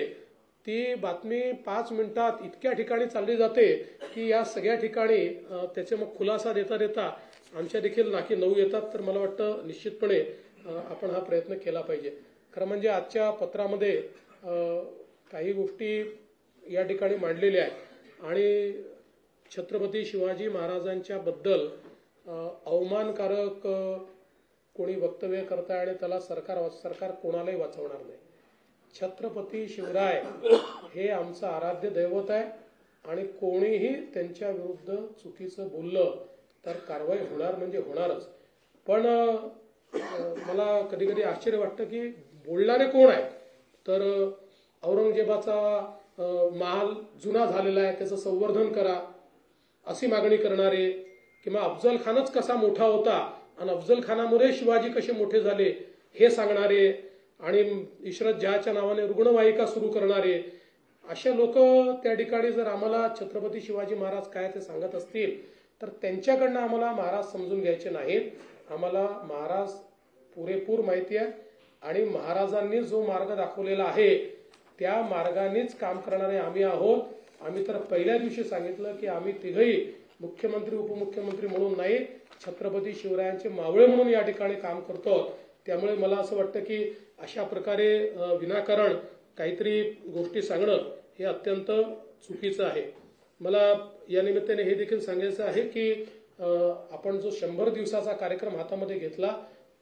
ती बातमी 5 मिनिटात इतक्या ठिकाणी चालली जाते की या सगळ्या ठिकाणी त्याचे मग खुलासा देता देता आमच्या देखील नाकी नऊ येतात. तर मला वाटतं निश्चितपणे आपण हा प्रयत्न केला पाहिजे. खरं म्हणजे आजच्या पत्रामध्ये काही गोष्टी या ठिकाणी मांडलेल्या आहेत आणि छत्रपती शिवाजी महाराजांच्या बद्दल अवमानकारक कोणी वक्तव्य करताय आणि त्याला सरकार कोणालाही वाचवणार नाही. छत्रपती शिवराय हे आमचं आराध्य दैवत आहे आणि कोणीही त्यांच्या विरुद्ध चुकीचं बोललं तर कारवाई होणार म्हणजे होणारच. पण मला कधी कधी आश्चर्य वाटतं की बोलणारे कोण आहे. तर औरंगजेबाचा महाल जुना झालेला आहे त्याचं संवर्धन करा अशी मागणी करणारे, किंवा अफजल खानच कसा मोठा होता आणि अफजल खानामुळे शिवाजी कसे मोठे झाले हे सांगणारे, आणि इशरत जहाच्या नावाने रुग्णवाहिका सुरू करणारे, असे लोक त्या ठिकाणी जर आम्हाला छत्रपती शिवाजी महाराज काय ते सांगत असतील तर त्यांच्याकडनं आम्हाला महाराज समजून घ्यायचे नाहीत. आम्हाला महाराज पुरेपूर माहिती आहे आणि महाराजांनी जो मार्ग दाखवलेला आहे त्या मार्गानेच काम करणारे आम्ही आहोत. आम्ही तर पहिल्या दिवशी सांगितलं की आम्ही तिघही मुख्यमंत्री उपमुख्यमंत्री म्हणून नाही, छत्रपती शिवरायांचे मावळे म्हणून या ठिकाणी काम करतो. त्यामुळे मला असं वाटतं की अशा प्रकारे विनाकारण काहीतरी गोष्टी सांगणं हे अत्यंत चुकीचं आहे. मला या निमित्ताने हे देखील सांगायचं आहे की आपण जो 100 दिवसाचा कार्यक्रम हातामध्ये घेतला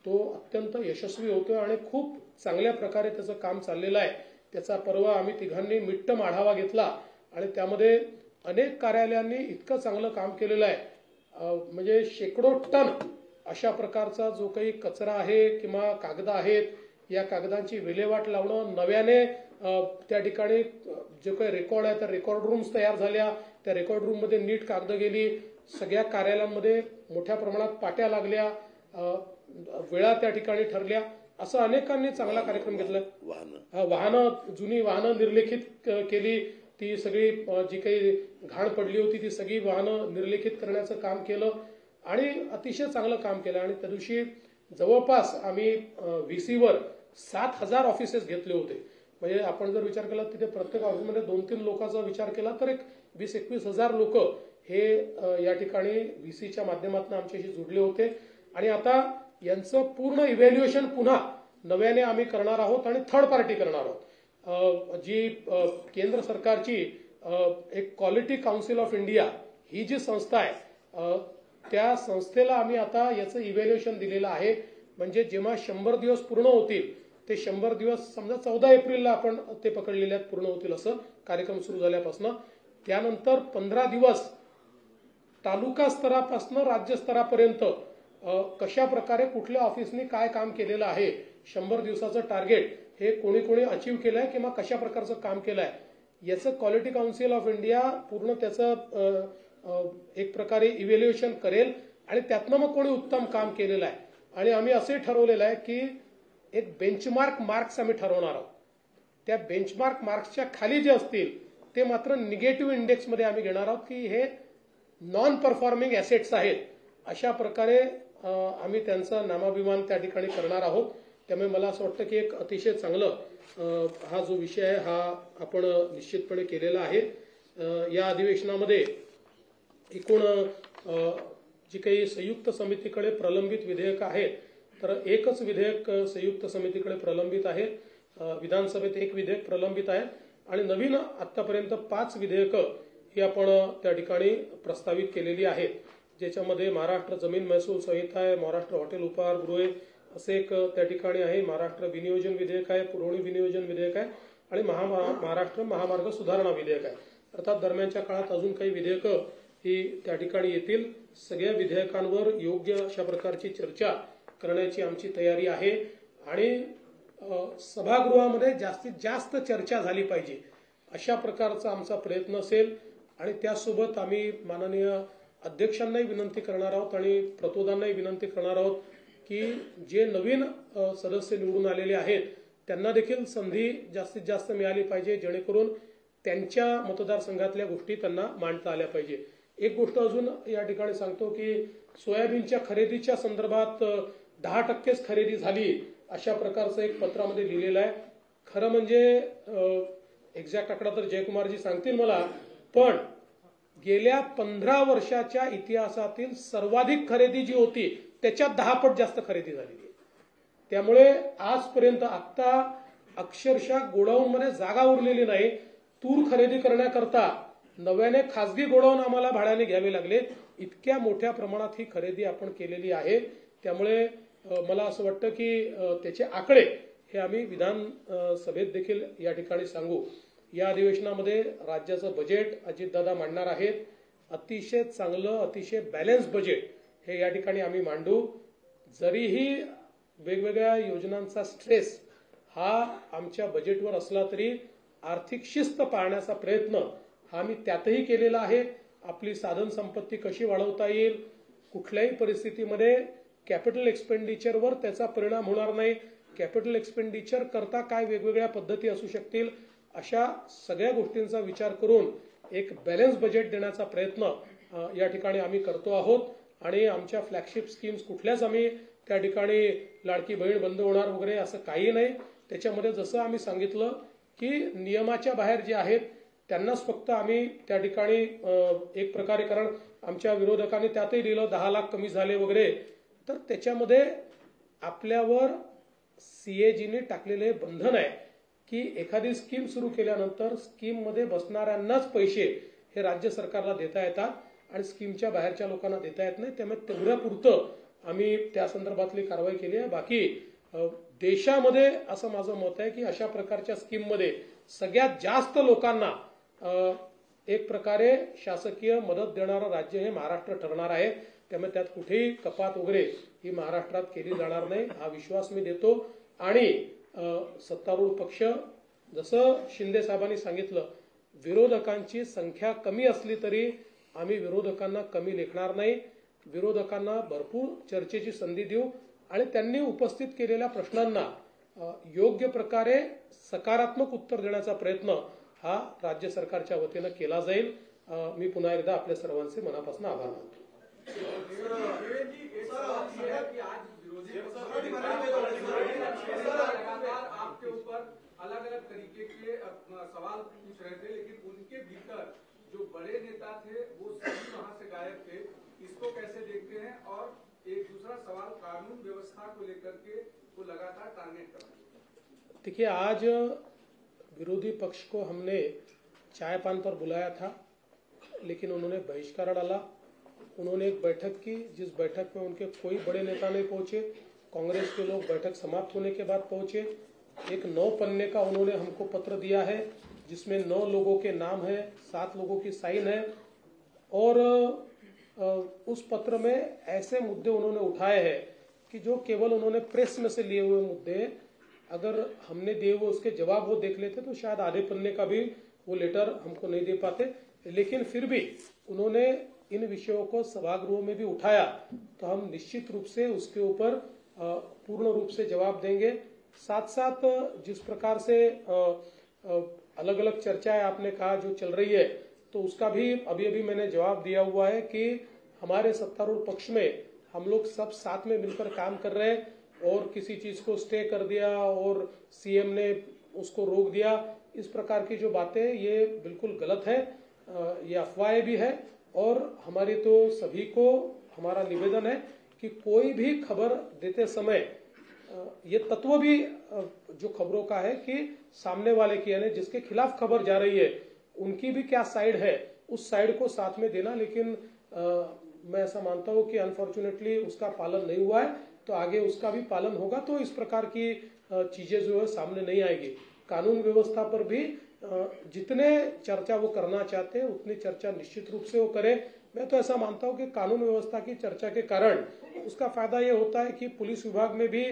तो अत्यंत यशस्वी होतो आणि खूप चांगल्या प्रकारे त्याचं काम चाललेलं आहे. त्याचा परवा आम्ही तिघांनी मिट्टम आढावा घेतला आणि त्यामध्ये अनेक कार्यालयांनी इतकं चांगलं काम केलेलं आहे. म्हणजे शेकडो टन अशा प्रकारचा जो काही कचरा आहे किंवा कागद आहेत या कागदांची विल्हेवाट लावणं, नव्याने त्या ठिकाणी जे काही रेकॉर्ड आहे त्या रेकॉर्ड रूम्स तयार झाल्या, त्या रेकॉर्ड रूम मध्ये नीट कागद गेली, सगळ्या कार्यालयांमध्ये मोठ्या प्रमाणात पाट्या लागल्या, वेळा त्या ठिकाणी ठरल्या, असं अनेकांनी चांगला कार्यक्रम घेतला. वाहनं जुनी वाहनं निर्लेखित केली, ती सगळी जी काही घाण पडली होती ती सगळी वाहनं निर्लेखित करण्याचं काम केलं आणि अतिशय चांगलं काम केलं. आणि त्या दिवशी जवळपास आम्ही व्हीसीवर 7,000 ऑफिसेस घेतले होते. म्हणजे आपण जर विचार केला तिथे प्रत्येक ऑफिसमध्ये 2-3 लोकांचा विचार केला तर एक 20-21 हजार लोक हे या ठिकाणी व्हीसीच्या माध्यमातून आमच्याशी जुडले होते. आणि आता यांचं पूर्ण इव्हॅल्युएशन पुन्हा नव्याने आम्ही करणार आहोत आणि थर्ड पार्टी करणार आहोत. जी केंद्र सरकारची एक क्वालिटी काउन्सिल ऑफ इंडिया ही जी संस्था आहे त्या संस्थेला आम्ही आता याचं इव्हॅल्युएशन दिलेलं आहे. म्हणजे जेव्हा 100 दिवस पूर्ण होतील ते 100 दिवस समजा 14 एप्रिलला आपण ते पकडलेले आहेत पूर्ण होतील असं कार्यक्रम सुरू झाल्यापासून, त्यानंतर 15 दिवस तालुका स्तरापासून राज्यस्तरापर्यंत कशा प्रकारे कुठल्या ऑफिसनी काय काम केलेलं आहे, 100 दिवसाचं टार्गेट हे कोणी कोणी अचीव्ह केलंय किंवा कशा प्रकारचं काम केलंय याचं क्वालिटी काउन्सिल ऑफ इंडिया पूर्ण त्याचं एक प्रकारे इव्हॅल्युएशन करेल आणि त्यातनं मग कोणी उत्तम काम केलेलं आहे. आणि आम्ही असंही ठरवलेलं आहे की एक बेंचमार्क मार्क्स आम्ही ठरवणार आहोत. त्या बेंचमार्क मार्क्सच्या खाली जे असतील ते मात्र निगेटिव्ह इंडेक्समध्ये आम्ही घेणार आहोत की हे नॉन परफॉर्मिंग ॲसेट्स आहेत. अशा प्रकारे आम्ही त्यांचा नामाभिमान त्या ठिकाणी करणार आहोत. त्यामुळे मला असं वाटतं की एक अतिशय चांगलं हा जो विषय आहे हा आपण निश्चितपणे केलेला आहे. या अधिवेशनामध्ये एकूण जी काही संयुक्त समितीकडे प्रलंबित विधेयक आहेत तर एकच विधेयक संयुक्त समितीकडे प्रलंबित आहे. विधानसभेत एक विधेयक प्रलंबित आहे आणि नवीन आतापर्यंत 5 विधेयकं ती आपण त्या ठिकाणी प्रस्तावित केलेली आहेत, ज्याच्यामध्ये महाराष्ट्र जमीन महसूल संहिता आहे, महाराष्ट्र हॉटेल उपहारगृहे असे एक त्या ठिकाणी आहे, महाराष्ट्र विनियोजन विधेयक आहे, पुरवणी विनियोजन विधेयक आहे आणि महाराष्ट्र महामार्ग सुधारणा विधेयक आहे. अर्थात दरम्यानच्या काळात अजून काही विधेयकं ही त्या ठिकाणी येतील. सगळ्या विधेयकांवर योग्य अशा प्रकारची चर्चा करण्याची आमची तयारी आहे आणि सभागृहामध्ये जास्तीत जास्त चर्चा झाली पाहिजे अशा प्रकारचा आमचा प्रयत्न असेल. आणि त्यासोबत आम्ही माननीय अध्यक्षांनाही विनंती करणार आहोत आणि प्रतोदांनाही विनंती करणार आहोत की जे नवीन सदस्य निवडून आलेले आहेत त्यांना देखील संधी जास्तीत जास्त मिळाली पाहिजे, जेणेकरून त्यांच्या मतदारसंघातल्या गोष्टी त्यांना मांडता आल्या पाहिजे. एक गोष्ट अजून या ठिकाणी सांगतो की सोयाबीनच्या खरेदीच्या संदर्भात 10%च खरेदी झाली अशा प्रकारचं एक पत्रामध्ये लिहिलेलं आहे. खरं म्हणजे एक्झॅक्ट आकडा तर जयकुमारजी सांगतील मला, पण गेल्या 15 वर्षाच्या इतिहासातील सर्वाधिक खरेदी जी होती त्याच्यात 10 पट जास्त खरेदी झालेली आहे. त्यामुळे आजपर्यंत आता अक्षरशः गोडाऊनमध्ये जागा उरलेली नाही. तूर खरेदी करण्याकरता नव्याने खासगी गोडाऊन आम्हाला भाड्याने घ्यावे लागले. इतक्या मोठ्या प्रमाणात ही खरेदी आपण केलेली आहे. त्यामुळे मला असं वाटतं की त्याचे आकडे हे आम्ही विधान सभेत देखील या ठिकाणी सांगू. या अधिवेशनामध्ये राज्याचं बजेट अजितदादा मांडणार आहेत. अतिशय चांगलं, अतिशय बॅलन्स बजेट हे या ठिकाणी आम्ही मांडू. जरीही वेगवेगळ्या योजनांचा स्ट्रेस हा आमच्या बजेटवर असला तरी आर्थिक शिस्त पाळण्याचा प्रयत्न हा आम्ही त्यातही केलेला आहे. आपली साधन संपत्ती कशी वाढवता येईल, कुठल्याही परिस्थितीमध्ये कॅपिटल एक्सपेंडिचरवर त्याचा परिणाम होणार नाही, कॅपिटल एक्सपेंडिचर करता काय वेगवेगळ्या पद्धती असू शकतील, अशा सगळ्या गोष्टींचा विचार करून एक बॅलन्स बजेट देण्याचा प्रयत्न या ठिकाणी आम्ही करतो आहोत. आणि आमच्या फ्लॅगशिप स्कीम्स कुठल्याच आम्ही त्या ठिकाणी लाडकी बहीण बंद होणार वगैरे असं काही नाही. त्याच्यामध्ये जसं आम्ही सांगितलं की नियमाच्या बाहेर जे आहेत त्यांनाच फक्त आम्ही त्या ठिकाणी एक प्रकारे, कारण आमच्या विरोधकांनी त्यातही लिहिलं 10 लाख कमी झाले वगैरे, तर त्याच्यामध्ये आपल्यावर CAGने टाकलेले बंधन आहे की एखादी स्कीम सुरू केल्यानंतर स्कीममध्ये बसणाऱ्यांनाच पैसे हे राज्य सरकारला देता येतात आणि स्कीमच्या बाहेरच्या लोकांना देता येत नाही. त्यामुळे तेवढ्यापुरतं आम्ही त्या संदर्भातली कारवाई केली आहे. बाकी देशामध्ये असं माझं मत आहे की अशा प्रकारच्या स्कीममध्ये सगळ्यात जास्त लोकांना एक प्रकारे शासकीय मदत देणारं राज्य हे महाराष्ट्र ठरणार आहे. त्यामुळे त्यात कुठेही कपात वगैरे ही महाराष्ट्रात केली जाणार नाही हा विश्वास मी देतो. आणि सत्तारूढ पक्ष, जसं शिंदे साहेबांनी सांगितलं, विरोधकांची संख्या कमी असली तरी आम्ही विरोधकांना कमी लेखणार नाही. विरोधकांना भरपूर चर्चेची संधी देऊ आणि त्यांनी उपस्थित केलेल्या प्रश्नांना योग्य प्रकारे सकारात्मक उत्तर देण्याचा प्रयत्न हा राज्य सरकारच्या वतीनं केला जाईल. मी पुन्हा एकदा आपल्या सर्वांचे मनापासून आभार मानतो. आपके ऊपर अलग अलग तरीके के सवाल पूछ रहे थे, लेकिन उनके भीतर जो बड़े नेता थे वो सभी वहां से गायब थे. इसको कैसे देखते हैं? और एक दूसरा सवाल कानून व्यवस्था को लेकर के वो लगातार टारगेट कर रहे हैं. देखिए, आज विरोधी पक्ष को हमने चाय पान पर बुलाया था, लेकिन उन्होंने बहिष्कार डाला. उन्होंने एक बैठक की जिस बैठक में उनके कोई बड़े नेता नहीं पहुंचे. कांग्रेस के लोग बैठक समाप्त होने के बाद पहुंचे. एक 9 पन्ने का उन्होंने हमको पत्र दिया है जिसमें 9 लोगों के नाम है, 7 लोगों की साइन है. और उस पत्र में ऐसे मुद्दे उन्होंने उठाए हैं कि जो केवल उन्होंने प्रेस में से लिए हुए मुद्दे, अगर हमने दिए हुए उसके जवाब वो देख लेते तो शायद आधे पन्ने का भी वो लेटर हमको नहीं दे पाते. लेकिन फिर भी उन्होंने इन विषयों को सभागृह में भी उठाया, तो हम निश्चित रूप से उसके ऊपर पूर्ण रूप से जवाब देंगे. साथ साथ जिस प्रकार से अलग अलग चर्चाएं आपने कहा जो चल रही है, तो उसका भी अभी अभी मैंने जवाब दिया हुआ है कि हमारे सत्तारूढ़ पक्ष में हम लोग सब साथ में मिलकर काम कर रहे हैं. और किसी चीज को स्टे कर दिया और CM ने उसको रोक दिया, इस प्रकार की जो बातें ये बिल्कुल गलत है. ये अफवाहें भी है. और हमारी तो सभी को हमारा निवेदन है कि कोई भी खबर देते समय ये तत्व भी जो खबरों का है कि सामने वाले की, यानी जिसके खिलाफ खबर जा रही है, उनकी भी क्या साइड है, उस साइड को साथ में देना, लेकिन मैं ऐसा मानता हूं कि अनफॉर्चुनेटली उसका पालन नहीं हुआ है, तो आगे उसका भी पालन होगा तो इस प्रकार की चीजें जो है सामने नहीं आएगी। कानून व्यवस्था पर भी जितने चर्चा वो करना चाहते हैं उतनी चर्चा निश्चित रूप से वो करे। मैं तो ऐसा मानता हूं कि कानून व्यवस्था की चर्चा के कारण उसका फायदा ये होता है कि पुलिस विभाग में भी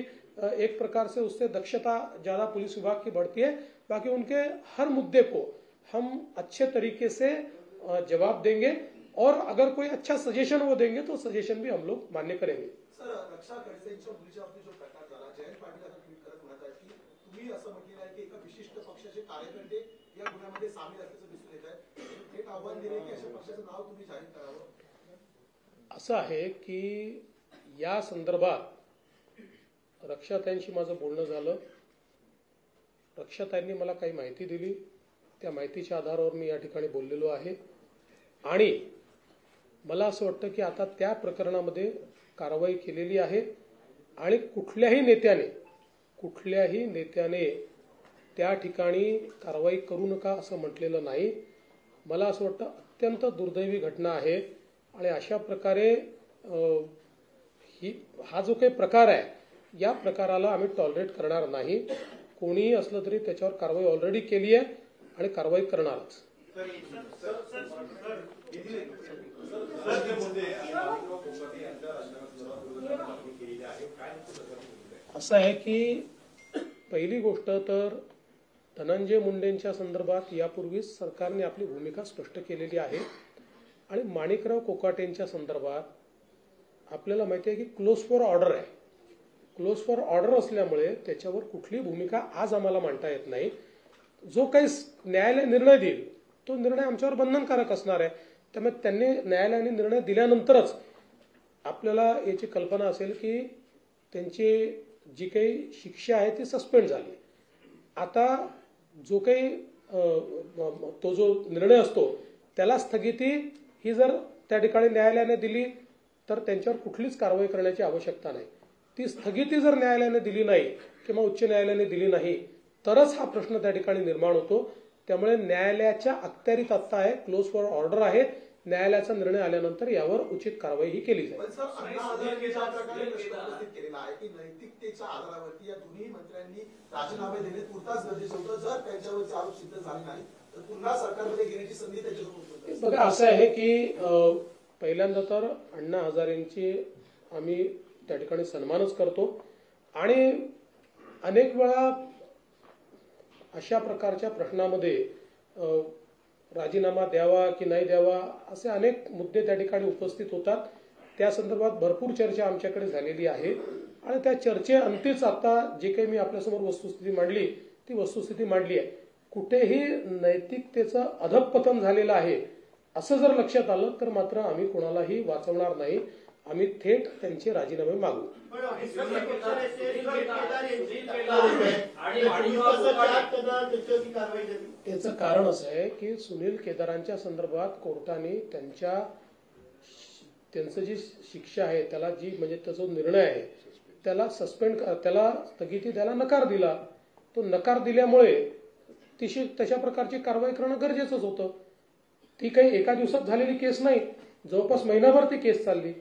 एक प्रकार से उससे दक्षता ज्यादा पुलिस विभाग की बढ़ती है। बाकी उनके हर मुद्दे को हम अच्छे तरीके से जवाब देंगे और अगर कोई अच्छा सजेशन वो देंगे तो सजेशन भी हम लोग मान्य करेंगे। सर, रक्षा खडसेंच्या मुलीच्या बाबतीत जो प्रकार झाला, जयंत पाटील आता ट्विट करत म्हणत आहेत की तुम्ही असं म्हटलेलं आहे की एका विशिष्ट पक्षाचे कार्यकर्ते या गुन्ह्यामध्ये सामील असल्याचं दिसून येत आहे। थेट आव्हान दिले की अशा पक्षाचं नाव तुम्ही जाहीर करावं। असं आहे की या संदर्भात रक्षाताईंशी माझं बोलणं झालं। रक्षाताईंनी मला काही माहिती दिली, त्या माहितीच्या आधारावर मी या ठिकाणी बोललेलो आहे आणि मला असं वाटतं की आता त्या प्रकरणामध्ये कारवाई केलेली आहे आणि कुठल्याही नेत्याने त्या ठिकाणी कारवाई करू नका असं म्हटलेलं नाही। मला असं वाटतं अत्यंत दुर्दैवी घटना आहे आणि अशा प्रकारे हा जो काही प्रकार आहे या प्रकाराला आम्ही टॉलरेट करणार नाही। कोणीही असलं तरी त्याच्यावर कारवाई ऑलरेडी केली आहे आणि कारवाई करणारच। असं आहे की पहिली गोष्ट तर धनंजय मुंडेंच्या संदर्भात यापूर्वीच सरकारने आपली भूमिका स्पष्ट केलेली आहे आणि माणिकराव कोकाटेंच्या संदर्भात आपल्याला माहिती आहे की क्लोज फॉर ऑर्डर आहे। क्लोज फॉर ऑर्डर असल्यामुळे त्याच्यावर कुठली भूमिका आज आम्हाला मांडता येत नाही। जो काही न्यायालय निर्णय देईल तो निर्णय आमच्यावर बंधनकारक असणार आहे। त्यामुळे त्यांनी न्यायालयाने निर्णय दिल्यानंतरच आपल्याला याची कल्पना असेल की त्यांची जी काही शिक्षा आहे ती सस्पेंड झाली। आता जो काही तो जो निर्णय असतो त्याला स्थगिती ही जर त्या ठिकाणी न्यायालयाने दिली तर त्यांच्यावर कुठलीच कारवाई करण्याची आवश्यकता नाही। ती स्थगिती जर न्यायालयाने दिली नाही किंवा उच्च न्यायालयाने दिली नाही तरच हा प्रश्न त्या ठिकाणी निर्माण होतो। त्यामुळे न्यायालयाच्या अखत्यारीत आता आहे, क्लोज फॉर ऑर्डर आहे। न्यायालयाचा निर्णय आल्यानंतर यावर उचित कारवाई ही केली जाईल। पण सर, अण्णा हजारे ज्या प्रकारे प्रश्न उपस्थित केलेला आहे की नैतिकतेच्या आधारावरती या दोन्ही मंत्र्यांनी राजीनामे देणे पुरताच गरजेचं होतं। जर त्यांच्यावरचे आरोप सिद्ध झाले नाही तर पुन्हा सरकारमध्ये घेण्याची संधी त्यांच्यासमोर। बघा, असं आहे की पहिल्यांदा तर अण्णा हजारेंची आम्ही त्या ठिकाणी सन्मानच करतो आणि अनेक वेळा अशा प्रकारच्या प्रश्नामध्ये राजीनामा द्यावा की नाही द्यावा असे अनेक मुद्दे त्या ठिकाणी उपस्थित होतात। त्या संदर्भात भरपूर चर्चा आमच्याकडे झालेली आहे आणि त्या चर्चेअंतीच आता जे काही मी आपल्यासमोर वस्तुस्थिती मांडली ती वस्तुस्थिती मांडली आहे। कुठेही नैतिकतेचं अधःपतन झालेलं आहे असं जर लक्षात आलं तर मात्र आम्ही कोणालाही वाचवणार नाही। आम्ही थेट त्यांचे राजीनामे मागू। याचं कारण असं आहे की सुनील केदारांच्या संदर्भात कोर्टाने त्यांचं जी शिक्षा आहे त्याला जी म्हणजे त्याचा निर्णय आहे त्याला त्याला स्थगिती द्यायला नकार दिला। तो नकार दिल्यामुळे तशा प्रकारची कारवाई करणं गरजेचंच होतं। ती काही एका दिवसात झालेली केस नाही, जवळपास महिनाभर ती केस चालली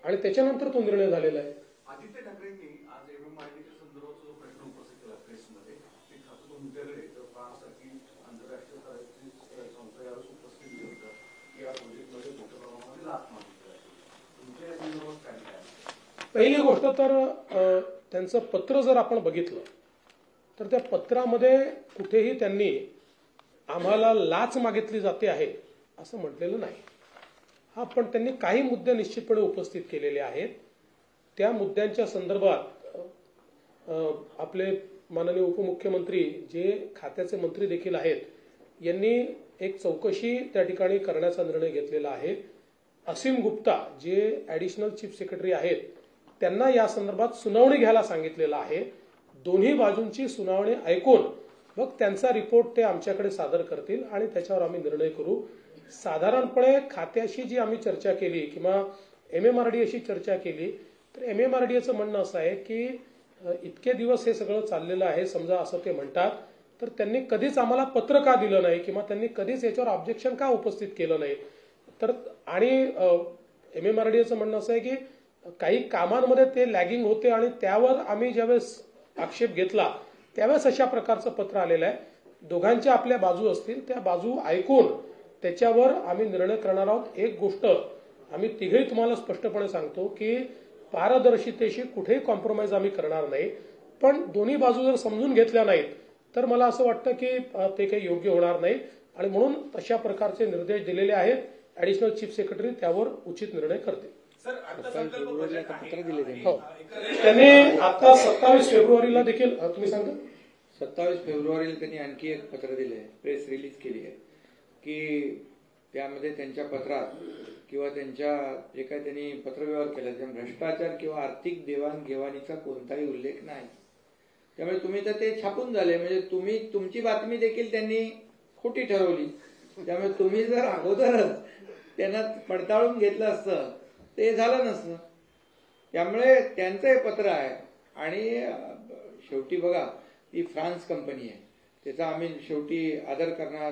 आणि त्याच्यानंतर तो निर्णय झालेला आहे। आदित्य ठाकरेंनी आज एमएमआरडीच्या संदर्भात जो प्रश्न उपस्थित केला प्रेसमध्ये ते खातं तुमच्याकडे तर पाहण्यासाठी आंतरराष्ट्रीय स्तराची संस्था यावेळेस उपस्थित होतं की या प्रोजेक्टमध्ये मोठ्या प्रमाणामध्ये लाच मागितली आहे। तुमच्या या संदर्भात काय काय? पहिली गोष्ट तर त्यांचं पत्र जर आपण बघितलं तर त्या पत्रामध्ये कुठेही त्यांनी आम्हाला लाच मागितली जाते आहे असं म्हटलेलं नाही। हा, पण त्यांनी काही मुद्दे निश्चितपणे उपस्थित केलेले आहेत। त्या मुद्द्यांच्या संदर्भात आपले माननीय उपमुख्यमंत्री जे खात्याचे मंत्री देखील आहेत यांनी एक चौकशी त्या ठिकाणी करण्याचा निर्णय घेतलेला आहे। असीम गुप्ता जे ऍडिशनल चीफ सेक्रेटरी आहेत त्यांना या संदर्भात सुनावणी घ्यायला सांगितलेलं आहे। दोन्ही बाजूंची सुनावणी ऐकून मग त्यांचा रिपोर्ट ते आमच्याकडे सादर करतील आणि त्याच्यावर आम्ही निर्णय करू। साधारणपणे खात्याशी जी आम्ही चर्चा केली किंवा एमएमआरडी अशी चर्चा केली तर एमएमआरडीचं म्हणणं असं आहे की इतके दिवस हे सगळं चाललेलं आहे, समजा असं ते म्हणतात, तर त्यांनी कधीच आम्हाला पत्र का दिलं नाही किंवा त्यांनी कधीच याच्यावर ऑब्जेक्शन का उपस्थित केलं नाही. तर आणि MMRDAचं म्हणणं असं आहे की काही कामांमध्ये ते लॅगिंग होते आणि त्यावर आम्ही ज्यावेळेस आक्षेप घेतला त्यावेळेस अशा प्रकारचं पत्र आलेलं आहे. दोघांच्या आपल्या बाजू असतील त्या बाजू ऐकून त्याच्यावर आम्ही निर्णय करणार आहोत. एक गोष्ट आम्ही तिघेही तुम्हाला स्पष्टपणे सांगतो की पारदर्शितेशी कुठेही कॉम्प्रोमाइज आम्ही करणार नाही, पण दोन्ही बाजू जर समजून घेतल्या नाहीत तर मला असं वाटतं की ते काही योग्य होणार नाही आणि म्हणून तशा प्रकारचे निर्देश दिलेले आहेत. ऍडिशनल चीफ सेक्रेटरी त्यावर उचित निर्णय करतील. पत्र दिले त्यांनी. हो, त्यांनी आता 27 फेब्रुवारीला देखील तुम्ही सांगा 27 फेब्रुवारीला त्यांनी आणखी एक पत्र दिले आहे, प्रेस रिलीज केली आहे की त्यामध्ये त्यांच्या पत्रात किंवा त्यांच्या जे काही त्यांनी पत्रव्यवहार केला त्या भ्रष्टाचार किंवा आर्थिक देवाणघेवाणीचा कोणताही उल्लेख नाही. त्यामुळे तुम्ही तर ते छापून झाले, म्हणजे तुमची बातमी देखील त्यांनी खोटी ठरवली. त्यामुळे तुम्ही जर अगोदरच त्यांना पडताळून घेतलं असतं ते झालं नसतं. त्यामुळे त्यांचं हे पत्र आहे आणि शेवटी बघा ती फ्रान्स कंपनी आहे, त्याचा आम्ही शेवटी आदर करणार.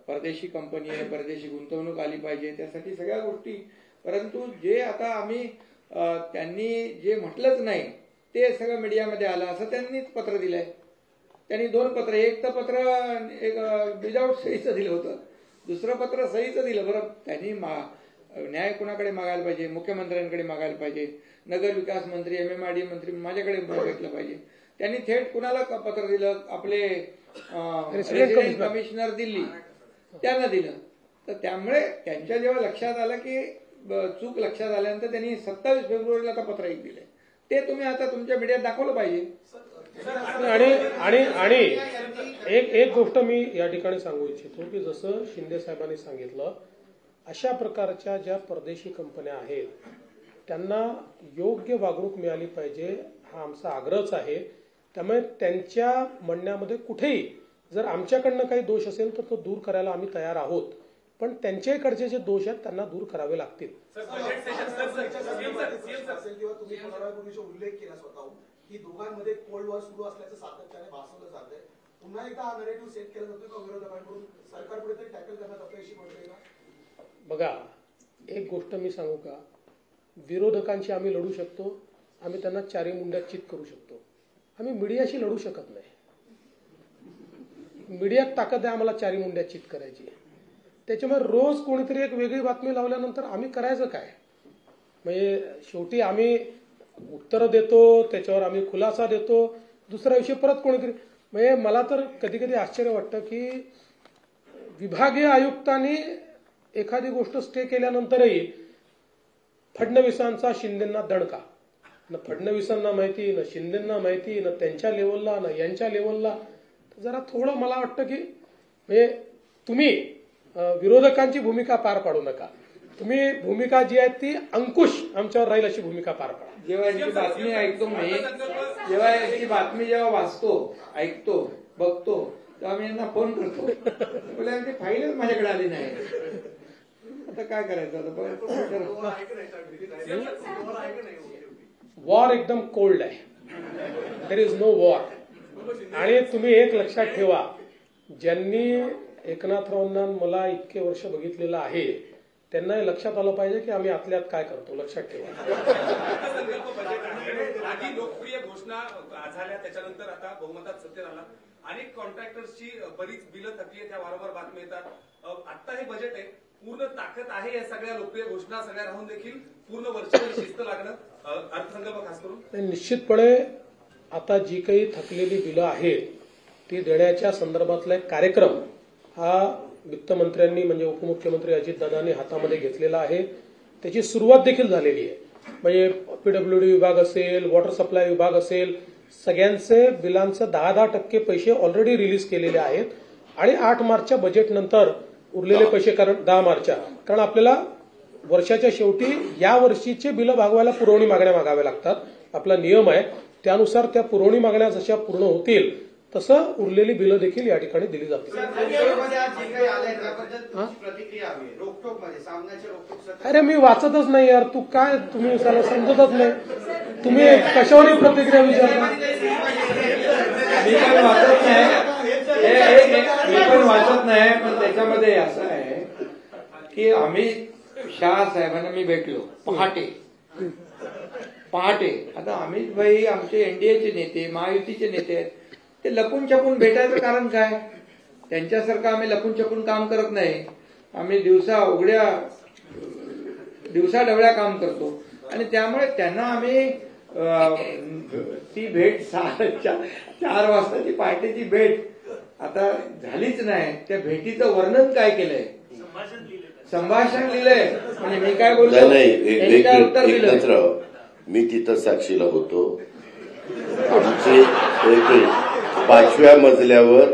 परदेशी कंपनी आहे, परदेशी गुंतवणूक आली पाहिजे त्यासाठी सगळ्या गोष्टी. परंतु जे आता आम्ही त्यांनी जे म्हटलंच नाही ते सगळं मीडियामध्ये आलं असं त्यांनीच पत्र दिलंय. त्यांनी 2 पत्र, एक तर पत्र एक विदाऊट सहीचं दिलं होतं, दुसरं पत्र सहीचं दिलं. बरं त्यांनी न्याय कुणाकडे मागायला पाहिजे? मुख्यमंत्र्यांकडे मागायला पाहिजे, नगर विकास मंत्री MMRDA मंत्री माझ्याकडे मागितलं पाहिजे. त्यांनी थेट कुणाला पत्र दिलं? आपले रेसिडेंट कमिशनर दिल्ली त्यांना दिलं. तर त्यामुळे त्यांच्या जेव्हा लक्षात आलं की चूक लक्षात आल्यानंतर त्यांनी 27 फेब्रुवारीला आता पत्र एक दिलंय. ते तुम्ही आता तुमच्या मीडियात दाखवलं पाहिजे. आणि एक गोष्ट मी या ठिकाणी सांगू इच्छितो की जसं शिंदे साहेबांनी सांगितलं अशा प्रकारच्या ज्या परदेशी कंपन्या आहेत त्यांना योग्य वागणूक मिळाली पाहिजे हा आमचा आग्रहच आहे. त्यामुळे त्यांच्या म्हणण्यामध्ये कुठेही जर आमच्याकडनं काही दोष असेल तर तो दूर करायला आम्ही तयार आहोत, पण त्यांच्याकडचे जे दोष आहेत त्यांना दूर करावे लागतील. किंवा तुम्ही पूर्वीचा उल्लेख केला स्वतःहून की दोघांमध्ये कोल्ड वॉर सुरू असल्याचं सातत्याने भासवलं जातंय. पुन्हा एकदा हा नरेटिव्ह सेट केला जातोय का विरोधकांकडून? सरकारपुढे तरी टॅकल करण्यात अपयशी पडतंय का? बघा एक गोष्ट मी सांगू का, विरोधकांशी आम्ही लढू शकतो, आम्ही त्यांना चारी मुंड्यात चित करू शकतो. आम्ही मीडियाशी लढू शकत नाही. मीडियात ताकद आहे आम्हाला चारी मुंड्यात चित करायची. त्याच्यामुळे रोज कोणीतरी एक वेगळी बातमी लावल्यानंतर आम्ही करायचं काय? म्हणजे शेवटी आम्ही उत्तर देतो, त्याच्यावर आम्ही खुलासा देतो, दुसऱ्या दिवशी परत कोणीतरी. म्हणजे मला तर कधी कधी आश्चर्य वाटतं की विभागीय आयुक्तांनी एखादी गोष्ट स्टे केल्यानंतरही फडणवीसांचा शिंदेंना दणका. न फडणवीसांना माहिती, न शिंदेंना माहिती, न त्यांच्या लेवलला न यांच्या लेवलला. जरा थोडं मला वाटतं की म्हणजे तुम्ही विरोधकांची भूमिका पार पाडू नका. तुम्ही भूमिका जी आहे ती अंकुश आमच्यावर राहील अशी भूमिका पार पाडा. जेव्हा यांची बातमी ऐकतो मी, जेव्हा यांची बातमी जेव्हा वाचतो, ऐकतो, बघतो तेव्हा मी यांना फोन करतो. बोले यांची फाईलच माझ्याकडे आली नाही. आता काय करायचं? वॉर एकदम कोल्ड आहे. There is no war. आणि तुम्ही एक लक्षात ठेवा, ज्यांनी एकनाथरावांना मला इतके वर्ष बघितलेलं आहे त्यांना हे लक्षात आलं पाहिजे की आम्ही आतल्यात काय करतो. लक्षात ठेवा. आधी लोकप्रिय घोषणा झाल्या, त्याच्यानंतर आता बहुमतात सत्तेत आला. अनेक कॉन्ट्रॅक्टर्सची बरीच बिलं थकली आहेत, त्या वारंवार बातम्या येतात. आता हे बजेट आहे, पूर्ण ताकद आहे या सगळ्या लोकप्रिय घोषणा सगळ्या राहून देखील पूर्ण वर्षभर शिस्त लागणं, अर्थसंकल्प खास करून. निश्चितपणे आता जी काही थकलेली बिलं आहेत ती देण्याच्या संदर्भातला एक कार्यक्रम हा वित्तमंत्र्यांनी म्हणजे उपमुख्यमंत्री अजितदादांनी हातामध्ये घेतलेला आहे. त्याची सुरुवात देखील झालेली आहे. म्हणजे PWD विभाग असेल, वॉटर सप्लाय विभाग असेल, सगळ्यांचे बिलांचे 10% पैसे ऑलरेडी रिलीज केलेले आहेत. आणि 8 मार्चच्या बजेटनंतर उरलेले पैसे, कारण 10 मार्चच्या, कारण आपल्याला वर्षाच्या शेवटी या वर्षीचे बिलं भागवायला पुरवणी मागण्या मागाव्या लागतात. आपला नियम आहे. त्यानुसार त्या पुरवणी मागण्या जशा पूर्ण होतील तसं उरलेली बिलं देखील या ठिकाणी दिली जातील. अरे मी वाचतच नाही यार. तू काय, तुम्ही त्याला समजतच नाही. तुम्ही कशावर प्रतिक्रिया विचारता? मी काय वाचत नाही. की अमित शहा साहेबांना मी भेटलो पहाटे. आता अमित भाई आमचे एनडीएचे नेते, महायुतीचे नेते आहेत. ते लपून छपून भेटायचं कारण काय? त्यांच्यासारखं आम्ही लपून छपून काम करत नाही. आम्ही दिवसा डवळ्या काम करतो आणि त्यामुळे त्यांना आम्ही ती भेट 4 वाजताची पहाटेची भेट आता झालीच नाही. त्या भेटीचं वर्णन काय केलंय? संभाषण लिहिलंय. म्हणजे मी काय बोलतो त्यांनी काय उत्तर दिलं? मी तिथं साक्षीला होतो. आमची 5व्या मजल्यावर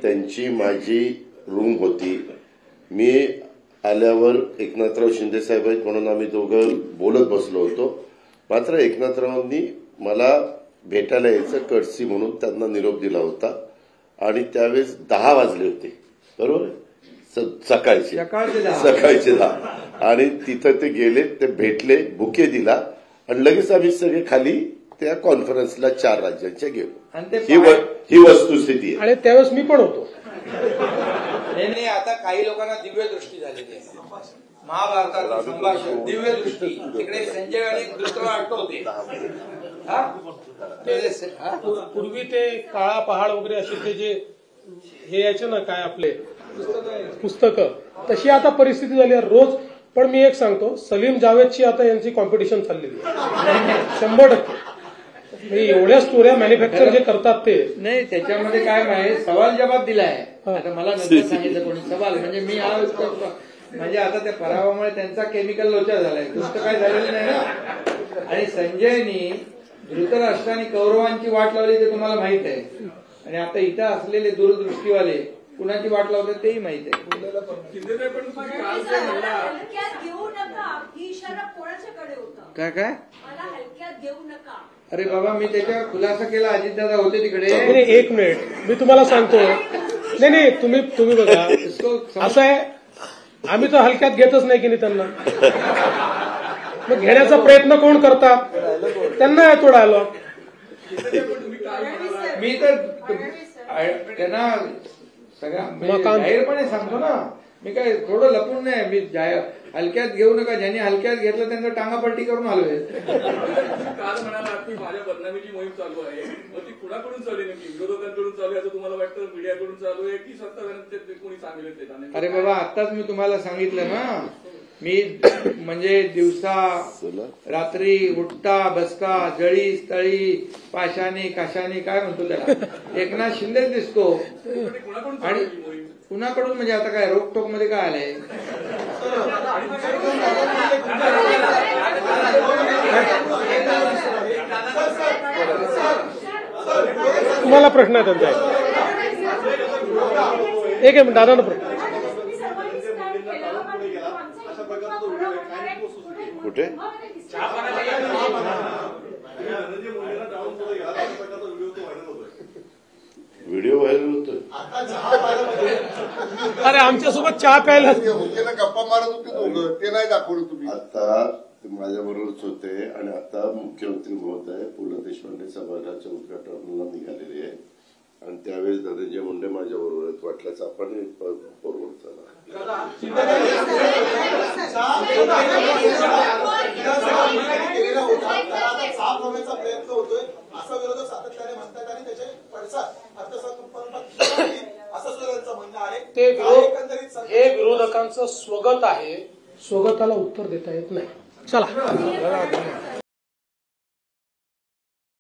त्यांची माझी रूम होती. मी आल्यावर एकनाथराव शिंदे साहेब आहेत म्हणून आम्ही दोघं बोलत बसलो होतो. मात्र एकनाथरावांनी मला भेटायला यायचं कर्टसी म्हणून त्यांना निरोप दिला होता आणि त्यावेळेस 10 वाजले होते. बरोबर, सकाळचे 10 आणि तिथं ते गेले, ते भेटले, बुके दिला आणि लगेच आम्ही सगळे खाली त्या कॉन्फरन्सला 4 राज्यांच्या गेलो. ही वस्तुस्थिती आहे. आणि त्यावेळेस मी पण होतो. नाही, आता काही लोकांना दिव्य दृष्टी झालेली आहे. महाभारताचं संभाषण दिव्य दृष्टी. तिकडे संजय आणि धृतराष्ट्र होते. पूर्वी ते काळा पहाड वगैरे असे ते जे हे यायचे ना काय आपले पुस्तकं, तशी आता परिस्थिती झाली आहे रोज. पण मी एक सांगतो, सलीम जावेदची आता यांची कॉम्पिटिशन चाललेली आहे 100%. म्हणजे एवढ्या स्टोऱ्या मॅन्युफॅक्चर जे करतात ते नाही. त्याच्यामध्ये काय माहिती, सवाल जबाब दिलाय. आता मला नंतर सांगितलं कोणी सवाल, म्हणजे मी म्हणजे आता त्या पराभवामुळे त्यांचा केमिकल लोचा झालाय. दुसरं काय झालेलं नाही ना. आणि संजयनी धृतराष्ट्राने कौरवांची वाट लावली ते तुम्हाला माहित आहे. आणि आता इथं असलेले दूरदृष्टीवाले कुणाची वाट लावतात तेही माहित आहे. काय काय अरे बाबा, मी त्याच्यावर खुलासा केला. अजितदादा होते तिकडे. 1 मिनिट मी तुम्हाला सांगतो. नाही तुम्ही बघा, असं आहे, आम्ही तर हलक्यात घेतच नाही की नाही त्यांना. मग घेण्याचा प्रयत्न कोण करतात? त्यांना येतो डायलॉग. मी तर त्यांना सगळ्या जाहीरपणे सांगतो ना. मी काय थोडं लपून नाही. मी हलक्यात घेऊ नका. ज्यांनी हलक्यात घेतलं त्यांचं टांगापट्टी करून आलोय. काल म्हणाला की माझ्या बदनामीची मोहीम चालू आहे. मग ती कुणाकडून चालू आहे? नेमकी विरोधकांकडून चालू आहे असं तुम्हाला वाटतं? मीडियाकडून चालू आहे की सत्ताधाऱ्यांचे कोणी सामील? अरे बाबा, आताच मी तुम्हाला सांगितलं ना. मी म्हणजे दिवसा रात्री उठता बसता जळी स्थळी पाशाने काशाने काय म्हणतो त्याला एकनाथ शिंदे दिसतो. आणि कुणाकडून म्हणजे आता काय रोकटोक मध्ये काय आलंय? तुम्हाला प्रश्न आहे त्यांचा. एक मिनिट दादांना प्रश्न. कुठे व्हिडिओ व्हायरल होतोय? अरे आमच्यासोबत चहा प्यायला गप्पा मारत होते दोघं, ते नाही दाखवलं तुम्ही. आता ते माझ्याबरोबरच होते आणि आता मुख्यमंत्री महोदय पु ल देशपांडे सभागृहाच्या उद्घाटनाला निघालेले आहे आणि त्यावेळेस धनंजय मुंडे माझ्याबरोबर आहेत. वाटल्याच आपण बरोबर चला. साफ होण्याचा प्रयत्न होतोय असं विरोधक सातत्याने म्हणतात आणि त्याचे पडसाद अर्थसंकल्पात असं सुद्धा त्यांचं म्हणणं आहे. हे विरोधकांचं स्वगत आहे. स्वगताला उत्तर देता येत नाही. चला.